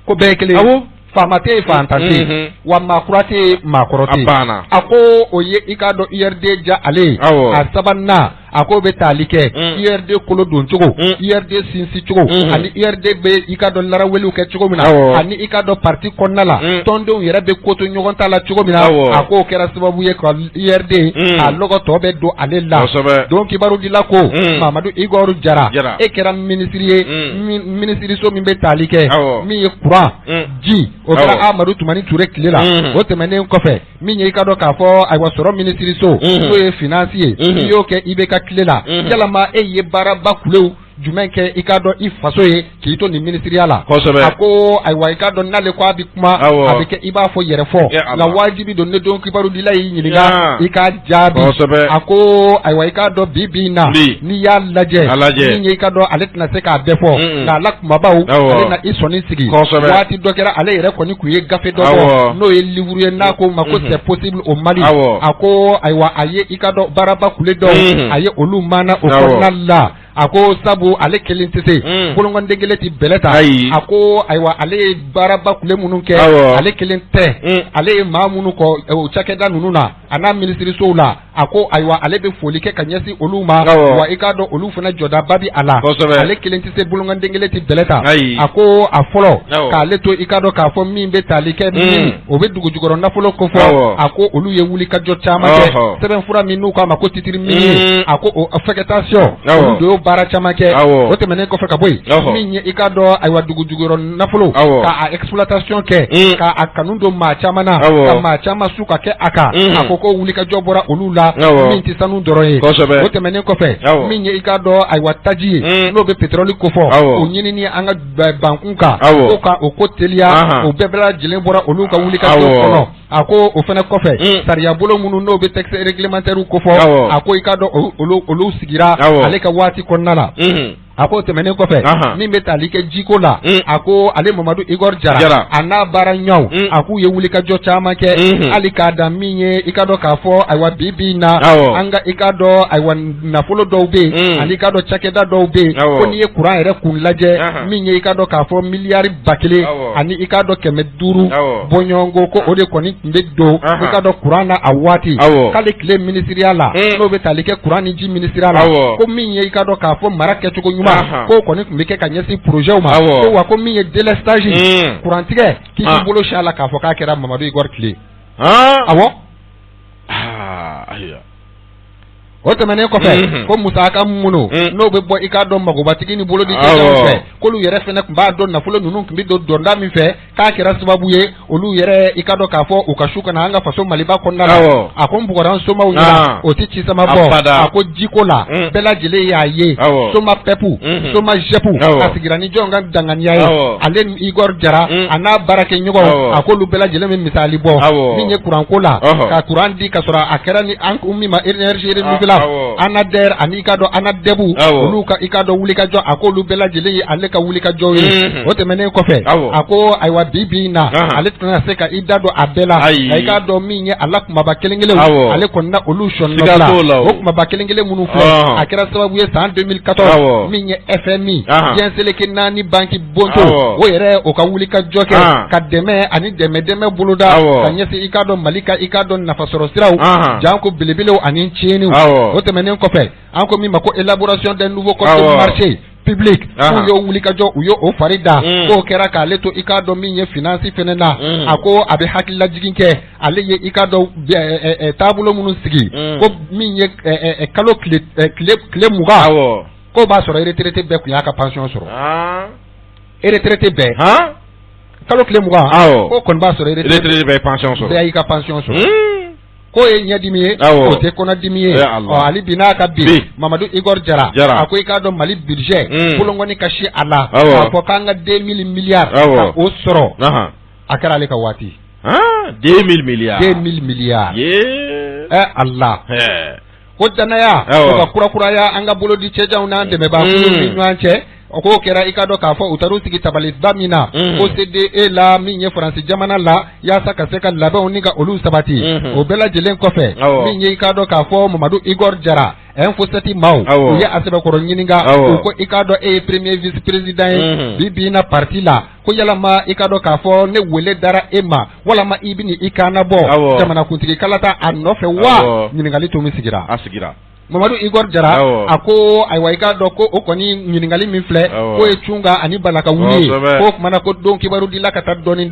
ko bɛɛ ye kelen faama tɛ yen fantan tɛ yen wa maakura tɛ yen maakɔrɔ tɛ yen a ko o ye i k'a dɔn URD ja ale ye a sabanan a ko bɛ taali kɛ URD kolo don cogo URD sinsin cogo ani URD bɛ i k'a dɔn laraweliw kɛ cogo min na ani i k'a dɔn parti kɔnɔna la tɔndenw yɛrɛ bɛ ko to ɲɔgɔn ta la cogo min na a k'o kɛra sababu ye ka URD a lɔgɔ tɔ bɛ don ale la donc kibaru dila ko Mamadu Igor Jara e kɛra minisiri ye minisiriso min bɛ taali kɛ min ye courant ji o kɛra Amadu Tumani Ture tile la o tɛmɛnen kɔfɛ min ye i k'a dɔn k'a fɔ ayiwa sɔrɔ minisiriso n'o ye finance ye n'i y'o kɛ i bɛ ka tile la yalama e ye baaraba kulew jumɛn kɛ i k'a dɔn i faso ye k'i to nin minisiriya la a ko ayiwa i k'a dɔn n'ale ko a bɛ kuma a bɛ kɛ i b'a fɔ yɛrɛ fɔ nka wajibi don ne don kibaru dila y'i ɲininka i k'a jaabi a ko ayiwa i k'a dɔn bi na n'i y'a lajɛ min ye i k'a dɔn ale tɛna se k'a bɛɛ fɔ nka ala kumabaw ale na i sɔnni sigi waati dɔ kɛra ale yɛrɛ kɔni kun ye gafe dɔ bɔ n'o ye livre ye n'a ko ma ko c'est possible au Mali a ko ayiwa a ye i k'a dɔn baaraba kule dɔw a ye olu maana o kɔnɔna la a ko sabu ale kelen tɛ se bolokɔnden kelen tɛ bɛlɛ ta a ko ayiwa ale ye baaraba kule minnu kɛ ale kelen tɛ ale ye maa minnu kɔ o cakɛda ninnu na a n'a minisirisow la a ko ayiwa ale bɛ foli kɛ ka ɲɛsin olu ma wa i k'a dɔn olu fana jɔdaba bi a la ale kelen tɛ se bolokɔnden kelen tɛ bɛlɛ ta a ko a fɔlɔ k'ale to i k'a dɔn k'a fɔ min bɛ tali kɛ min o bɛ dugujukɔrɔ nafolo ko fɔ a ko olu ye wulikajɔ caman kɛ sɛbɛnfura min n'u k'a ma ko titiri min a ko o affectation olu de y'o baara caman kɛ o tɛmɛnen kɔfɛ ka bɔ yen min ye i k'a dɔn ayiwa dugujukɔrɔ nafolo k'a exploitation kɛ k'a kanu don maa caman na ka maa caman su ka kɛ a kan a ko ko wulikajɔ bɔra olu la la min ti sanu dɔrɔn ye o tɛmɛnen kɔfɛ min ye I ka dɔn ayiwa taji ye n'o bɛ pétrole ko fɔ o ɲinini an ka bankun kan ko ka o ko teliya o bɛɛ bɛɛ lajɛlen bɔra olu ka wuli ka jɔ kɔnɔ a ko o fana kɔfɛ sariya bolo minnu n'o bɛ texte réglementaire ko fɔ a ko I ka dɔn olu sigira ale ka waati kɔnɔna la a ko tɛmɛnen kɔfɛ min bɛ tali kɛ jiko la a ko ale Mamadu Igor Jara a n'a baara ɲɔgɔnw a k'u ye wuli ka jɔ caman kɛ hali k'a dan min ye I ka dɔn k'a fɔ ayiwa bi na an ka I ka dɔn ayiwa nafolo dɔw bɛ yen ani I ka dɔn cakɛda dɔw bɛ yen ko n'i ye courant yɛrɛ kun lajɛ min ye I ka dɔn k'a fɔ miliyari 1000 ani I ka dɔn 500 bɔɲɔgɔnko ko o de kɔni tun bɛ don I ka dɔn courant na a waati k'ale tile ministériel la n'o bɛ tali kɛ courant ni ji ministériel la ko min ye I ka dɔn k'a fɔ mara kɛcogo ɲuman ko kɔni tun bɛ kɛ ka ɲɛsin projet ma ko wa ko min ye délestage kurantigɛ k'i k'i bolo si a la k'a fɔ k'a kɛra Mamadu Igor tile awɔ o tɛmɛnen kɔfɛ ko musaka minnu n'o bɛ bɔ I ka dɔn magobatigi ni bolodi cɛw fɛ k'olu yɛrɛ fana tun b'a dɔn nafolo ninnu tun bɛ don dɔnda min fɛ k'a kɛra sababu ye olu yɛrɛ I ka dɔn k'a fɔ u ka su kana an ka faso Maliba kɔnɔna la a ko n bugɔra somaw ɲɛna o tɛ ci sama bɔ a ko jiko la bɛɛ lajɛlen y'a ye soma pepu soma jepu a sigira ni jɔn ka danganiya ye ale ni Igor Jara a n'a baarakɛɲɔgɔnw a k'olu bɛɛ lajɛlen bɛ misali bɔ min ye kuranko la ka kuran di ka sɔrɔ a kɛra ni an min ma énergie renouvelable ANADER ani I ka dɔn ANADEBU olu ka I ka dɔn wuli ka jɔ a k'olu bɛɛ lajɛlen ye ale ka wuli ka jɔ ye o tɛmɛnen kɔfɛ a ko ayiwa bi na ale tɛna se ka I da don a bɛɛ la I ka dɔn min ye ala kumaba kelen-kelen ale kɔni na olu sɔnna la o kumaba kelen-kelen minnu filɛ a kɛra sababu ye san 2014 min ye FMI diɲɛ seleke 4 banki bonto o yɛrɛ o ka wuli ka jɔ kɛ ka dɛmɛ ani dɛmɛ boloda ka ɲɛsin I ka dɔn Mali ka I ka dɔn nafasɔrɔ siraw janko belebelew ani tiɲɛniw o tɛmɛnen kɔfɛ an ko min ma ko élaboration d'un nouveau code de marché public u y'o wuli ka jɔ u y'o fari da k'o kɛra k'ale to I ka dɔn min ye finance fɛnɛ na a ko a bɛ hakililajigin kɛ ale ye I ka dɔn taabolo minnu sigi ko min ye kalo tile 20 k'o b'a sɔrɔ retraité bɛɛ tun y'a ka pension sɔrɔ retraité bɛɛ kalo tile 20 k'o kɔni b'a sɔrɔ retraité bɛɛ pension sɔrɔ bɛɛ y'i ka pension sɔrɔ ko ye ɲɛdimi ye o tɛ kɔnɔdimi ye hali bi n'a ka bi Mamadu Igor Jara a ko I ka dɔn Mali budget bolongɔni ka si a la k'a fɔ k'an ka 2000 milliards ka o sɔrɔ a kɛra ale ka waati 2000 milliards Allah ko danaya o ka kurakuraya an ka bolodi cɛjanw n'an dɛmɛbakulu ni ɲɔgɔn cɛ o k'o kɛra I ka dɔn k'a fɔ u taar'u sigi tabaliba min na OCDE la min ye Faransi jamana la yaasa ka se ka labɛnw ni ka olu sabati o bɛɛ lajɛlen kɔfɛ min ye I ka dɔn k'a fɔ Mamadu Igor Jara Info7 maaw u ye a sɛbɛkɔrɔ ɲininka u ko I ka dɔn e ye premier vice président ye bi na parti la ko yalama I ka dɔn k'a fɔ ne wele dara e ma walama I bɛ i kaana bɔ jamanakuntigi kalata a nɔfɛ wa ɲininkali tun sigira Mamadu Igor Jara a ko ayiwa I ka dɔn ko o kɔni ɲininkali min filɛ k'o ye cunga ani balaka wuli ye k'o kumana ko don kibaru dila ka taa dɔɔni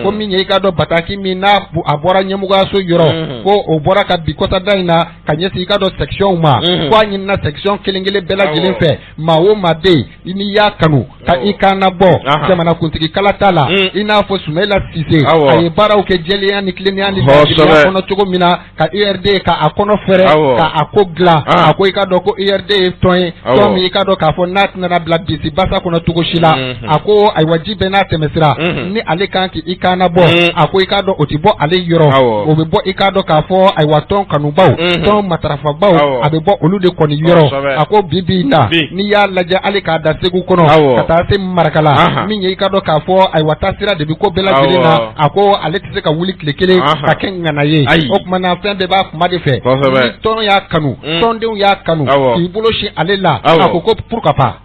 ko min ye I ka dɔn bataki min n'a a bɔra ɲɛmɔgɔyaso yɔrɔ ko o bɔra ka bi kɔsada in na ka ɲɛsin I ka dɔn section ma ko a ɲinina section kelen-kelen bɛɛ lajɛlen fɛ maa o maa bɛ yen n'i y'a kanu ka I kaana bɔ jamanakuntigi kala t'a la I n'a fɔ Sumayila Sise a ye baaraw kɛ jɛlenya ni tilennenya ni laadiriya kɔnɔ cogo min na ka URD ka a kɔnɔ fɛrɛ ka a ko dilan a ko I ka dɔn ko URD ye tɔn ye tɔn min I ka dɔn k'a fɔ n'a tɛna bila bisi basa kɔnɔ cogo si la a ko ayiwa ji bɛɛ n'a tɛmɛsira ni ale kan k'i kaana bɔ a ko I ka dɔn o tɛ bɔ ale yɔrɔ o bɛ bɔ I ka dɔn k'a fɔ ayiwa tɔn kanubaw tɔn matarafabaw a bɛ bɔ olu de kɔni yɔrɔ a ko bi na n'i y'a lajɛ hali k'a da Segu kɔnɔ ka taa se Marakala min ye I ka dɔn k'a fɔ ayiwa taasira de bɛ ko bɛɛ lajɛlen na a ko ale tɛ se ka wuli tile kelen ka kɛ ŋana ye o kumana fɛn bɛɛ b'a kuma de fɛ ni tɔn y'a kanu tɔndenw y'a kanu k'i bolo si ale la a ko pourquoi pas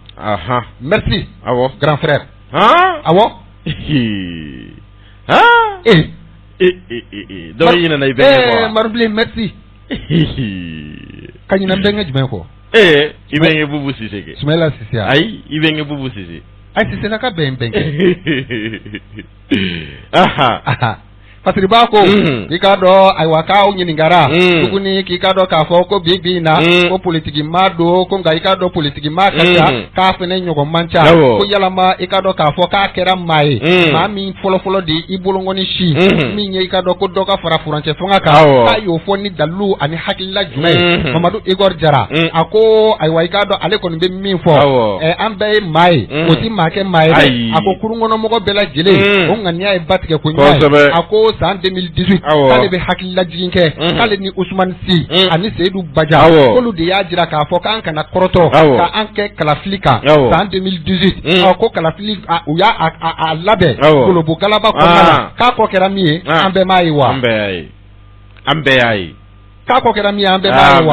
merci grand frère awɔ dɔw ɲinɛna I bɛnkɛ kɔ Marubilen merci ka ɲinɛ bɛnkɛ jumɛn kɔ I bɛnkɛ Bubu Sise kɛ Sumayila Sise ayi I bɛnkɛ Bubu Sise ayi Sise na ka bɛn bɛnkɛ fasiriba ko i ka dɔn ayiwa k'aw ɲiningara tuguni k'i ka dɔn k'a fɔ ko bi na ko politiki ma don ko nka i ka dɔn politiki ma ka ca k'a fɛnɛ ɲɔgɔn man ca ko yalama i ka dɔn k'a fɔ k'a kɛra maa ye maa min fɔlɔfɔlɔ de i bolongɔni si min ye i ka dɔn ko dɔ ka fara furancɛ fanga kan k'a y'o fɔ ni dalilu ani hakilila jumɛn ye Mamadu Igor Jara a ko ayiwa i ka dɔn ale kɔni bɛ min fɔ an bɛɛ ye maa ye o ti maa kɛ maa ye a ko kurungɔnɔmɔgɔ bɛɛ lajɛlen o ŋaniya ye ba tigɛ ko ɲuman ye a ko san 2018 k'ale bɛ hakilila jigin kɛ k'ale ni Usmani Si ani Seyidu Baja k'olu de y'a jira k'a fɔ k'an kana kɔrɔtɔ k'an kɛ kalafili kan san 2018 ko kalafili u y'a labɛn Golobo Galaba kɔnɔna la k'a kɔ kɛra min ye an bɛɛ m'a ye wa an bɛɛ y'a ye k'a kɔ kɛra min ye an bɛɛ m'a ye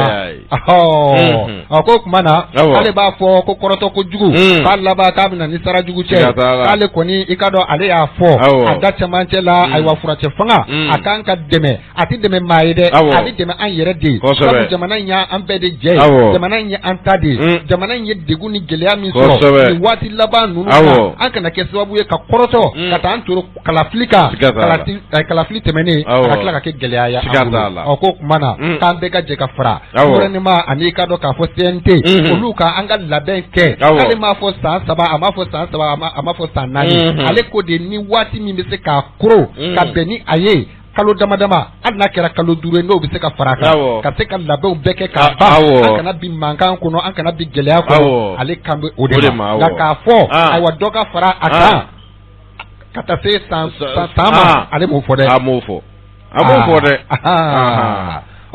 wa ko tuma na k'ale b'a fɔ ko kɔrɔtɔ kojugu k'a laban k'a bɛna ni sara jugu cɛ k'ale kɔni i ka dɔn ale y'a fɔ a da cɛmancɛ la ayiwa furancɛ fanga a k'an ka dɛmɛ a ti dɛmɛ maa ye dɛ a bɛ dɛmɛ an yɛrɛ de sabu jamana in y'an bɛɛ de jɛ ye jamana in ye an ta de jamana in ye degun ni gɛlɛya min sɔrɔ nin waati laban ninnu na an kana kɛ sababu ye ka kɔrɔtɔ ka taa an toro kalafili kan kalafili tɛmɛnen a ka tila ka kɛ gɛlɛya ye an bolo ko tuma na k'an bɛɛ ka jɛ ka fara gouvernement ani ka dɔn k'a fɔ CNT olu ka an ka labɛn kɛ k'ale m'a fɔ san 3 a m'a fɔ san 3 a m'a fɔ san 4 ale ko de ni waati min bɛ se k'a koro ka bɛn ni a ye kalo dama dama hali n'a kɛra kalo 5 n'o bɛ se ka fara kan ka se ka labɛnw bɛɛ kɛ k'a ban an kana bi mankan kɔnɔ an kana bi gɛlɛya kɔnɔ ale kan bɛ o de ma nka k'a fɔ ayiwa dɔ ka fara a kan ka taa se san ma ale m'o fɔ dɛ a m'o fɔ dɛ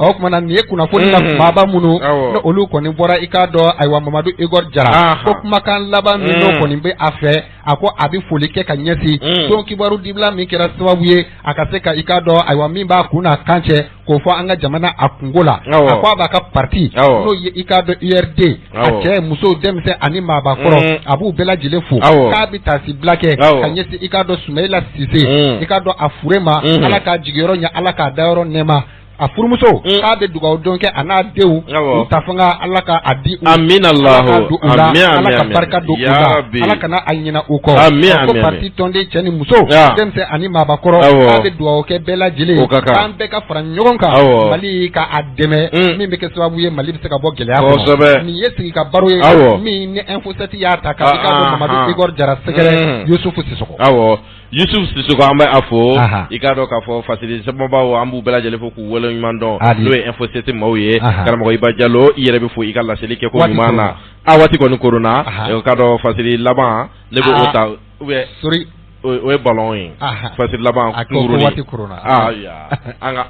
o kumana nin ye kunnafoni la kumaba minnu ne olu kɔni bɔra i k'a dɔn ayiwa Mamadu Igor Jara ko kumakan laban min n'o kɔni bɛ a fɛ a ko a bɛ foli kɛ ka ɲɛsin don kibaru dibila min kɛra sababu ye a ka se ka i k'a dɔn ayiwa min b'a kun n'a kan cɛ k'o fɔ an ka jamana a kungo la a ko a b'a ka parti n'o ye i k'a dɔn URD a cɛ muso denmisɛn ani maabakɔrɔ a b'u bɛɛ lajɛlen fo k'a bɛ taasibila kɛ ka ɲɛsin i k'a dɔn Sumayila Sise i k'a dɔn a fure ma Ala k'a jigiyɔrɔ ɲɛ Ala k'a dayɔrɔ nɛɛma a furumuso k'a bɛ dugawu don kɛ a n'a denw u ta fanga Ala ka a di u amina Allahu Ala ka barika don u la Ala kana a ɲina u kɔ ko parti tɔnden cɛ ni muso denmisɛn ani maabakɔrɔ k'a bɛ dugawu kɛ bɛɛ lajɛlen k'an bɛɛ ka fara ɲɔgɔn kan Mali ka a dɛmɛ min bɛ kɛ sababu ye Mali bɛ se ka bɔ gɛlɛya kɔnɔ nin ye sigi ka baro ye min ni Info 7 y'a ta k'a i ka dɔn Mamadu Igor Jara sɛgɛrɛ Yusufu Sisɔkɔ Yusuf Sisoko an bɛ a fɔ i k'a dɔn k'a fɔ fasiri sababaw an b'u bɛɛ lajɛlen fo k'u wale ɲuman dɔn n'o ye Info 7 maaw ye karamɔgɔ Iba Jalo i yɛrɛ bɛ fo i ka laseli kɛ ko ɲuman na a waati kɔni korona k'a dɔn fasiri laban ne bɛ o ta sori o ye ballon ye fasiri laban kunkurunin waati korona an ka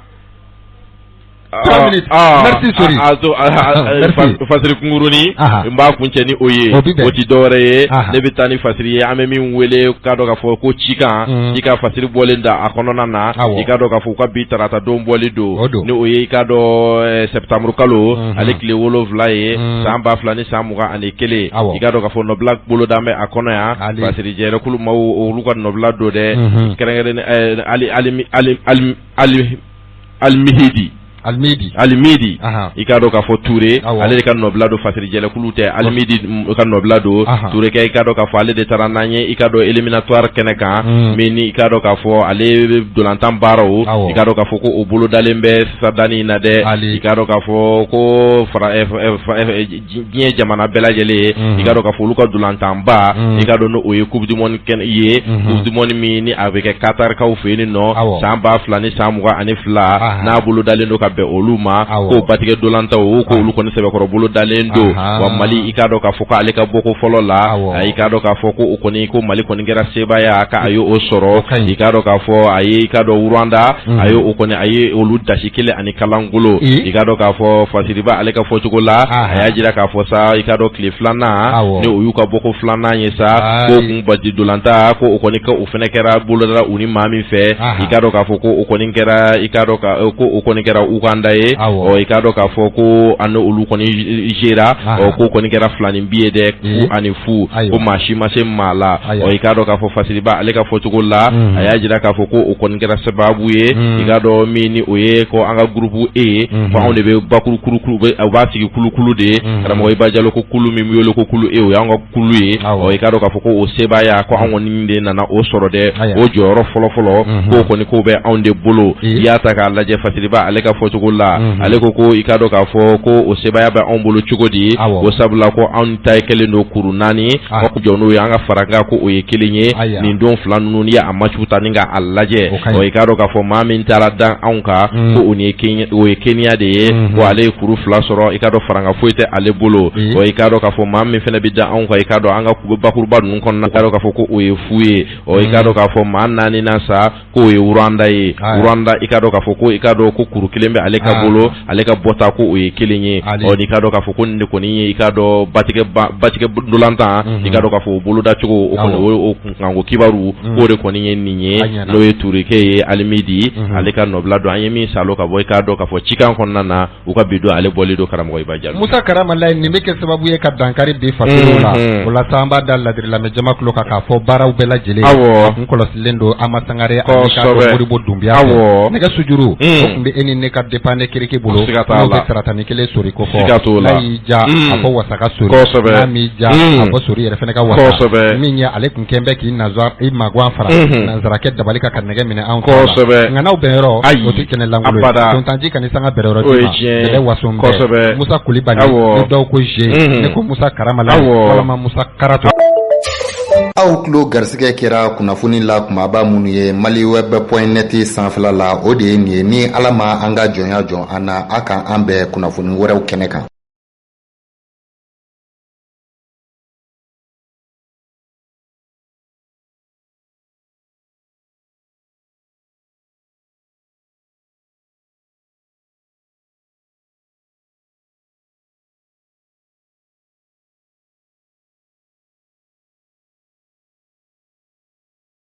3 minutes merci sori fasiri kungurunin n b'a kuncɛ ni o ye o ti dɔwɛrɛ ye ne bɛ taa ni fasiri ye an bɛ min wele k'a dɔn k'a fɔ ko cikan i ka fasiri bɔlen da a kɔnɔna na i k'a dɔn k'a fɔ u ka bi tarata don bɔli don ni o ye i k'a dɔn septembre kalo ale tile 7 ye san 2000 ni san 21 i k'a dɔn k'a fɔ nɔbila boloda bɛ a kɔnɔ yan fasiri jɛrɛkulu maaw olu ka nɔbila don dɛ kɛrɛnkɛrɛnnen Alimidi i k'a dɔn k'a fɔ Ture ale de ka nɔbila don fasiri jɛlɛkulu tɛ Alimidi ka nɔbila don Ture kɛ i k'a dɔn k'a fɔ ale de taara n'an ye i k'a dɔn éliminatoire kɛnɛ kan min ni i k'a dɔn k'a fɔ ale dolantan baaraw i k'a dɔn k'a fɔ ko o bolo dalen bɛ sisadani in na dɛ i k'a dɔn k'a fɔ ko diɲɛ jamana bɛɛ lajɛlen i k'a dɔn k'a fɔ olu ka dolantan ba i k'a dɔn n'o ye coupe du monde ye coupe du monde min ni a bɛ kɛ Qatarkaw fɛ yen nɔ san 2000 ni san 22 n'a bolo dalen don ka bɛn olu ma ko batigɛ dolantaw ko olu kɔni sɛbɛkɔrɔ bolo dalen don wa Mali i k'a dɔn k'a fɔ ko ale ka bɔ ko fɔlɔ la i k'a dɔn k'a fɔ ko o kɔni ko Mali kɔni kɛra sebaya ka a ye o sɔrɔ i k'a dɔn k'a fɔ a ye i k'a dɔn Rwanda a ye o kɔni a ye olu dasi kelen ani kalangolo i k'a dɔn k'a fɔ fasiriba ale ka fɔcogo la a y'a jira k'a fɔ sa i k'a dɔn tile 2nan ni o y'u ka bɔ ko 2nan ye sa ko kun bati dolanta ko o kɔni ka o fɛnɛ kɛra bolodala u ni maa min fɛ i k'a dɔn k'a fɔ ko o kɔni kɛra i k'a dɔn ko o kɔni kɛra u kanda ye i ka dɔn k'a fɔ ko an olu kɔni gera ko kɔni kɛra filanin biye dɛ ku ani fu ko maa si ma se maa la i ka dɔn k'a fɔ fasiriba ale ka fɔcogo la a y'a jira k'a fɔ ko o kɔni kɛra sababu ye i ka dɔn min ni o ye ko an ka groupe E ko anw de bɛ bakuru kulu u b'a sigi kulu de karamɔgɔ Iba Jalo ko kulu min bɛ wele ko kulu E o y'an ka kulu ye i ka dɔn k'a fɔ ko o sebaya ko anw kɔni de nana o sɔrɔ dɛ o jɔyɔrɔ fɔlɔ ko kɔni ko bɛ anw de bolo i y'a ta k'a lajɛ fasiriba ale ka fɔcogo la ale ko i ka dɔn k'a fɔ ko o sebaya bɛ anw bolo cogo di o sabula ko anw ta ye kelen don kuru 4 ko jɔ n'o ye an ka faraga ko o ye kelen ye nin don fila ninnu ni a machu ta ni ka a lajɛ i ka dɔn k'a fɔ maa min taara dan anw kan ko o ye Kenya de ye ko ale ye kuru 2 sɔrɔ i ka dɔn faranga foyi tɛ ale bolo i ka dɔn k'a fɔ maa min fana bɛ dan anw kan i ka dɔn an ka bakuruba ninnu kɔnɔna i ka dɔn k'a fɔ ko o ye fu ye i ka dɔn k'a fɔ maa 4 nan sa ko o ye Rwanda ye Rwanda i ka dɔn k'a fɔ ko i ka dɔn ko kuru kelen bɛ ale ka bolo ale ka bɔta ko o ye kelen ye i ka dɔn k'a fɔ ko nin de kɔni ye i ka dɔn batigɛ dolantan i ka dɔn k'a fɔ o boloda cogo o kɔni o kunkanko kibaru k'o de kɔni ye nin ye n'o ye Turike ye Alimidi ale ka nɔbila don an ye min salo ka bɔ i ka dɔn k'a fɔ cikan kɔnɔna na u ka bi don ale bɔli don karamɔgɔ Iba Jalo Musa Karamalaye nin bɛ kɛ sababu ye ka dankari bi fasiriw la o la sa an b'a da ladiri lamɛ jama kulo kan k'a fɔ baaraw bɛɛ lajɛlen a kun kɔlɔsilen don Ama Sangare ani ka Modibo Dunbiya nɛgɛ sujuru o tun bɛ e ni ne ka dépend Kereke bolo n'o bɛ saratani kelen sori ko fɔ n'a y'i ja a fɔ wasaka sori n'a m'i ja a fɔ sori yɛrɛ fana ka wasa min ye ale kun kɛn bɛ k'i magwan fara nanzarakɛ dabali ka nɛgɛ minɛ anw kan nka n'aw bɛn yɔrɔ o tɛ kɛnɛ langolo ye tontanji ka ni sanga bɛrɛ yɔrɔ d'i ma bɛlɛ waso bɛɛ Musa Kulibali ni dɔw ko G ne ko Musa Karamalaye walama Musa Karato aw tulo garisɛgɛ kɛra kunnafoni la kumaba minnu ye maliweb.net sanfɛla la o de ye nin ye ni Ala ma an ka jɔnya jɔn an na a kan an bɛɛ kunnafoni wɛrɛw kɛnɛ kan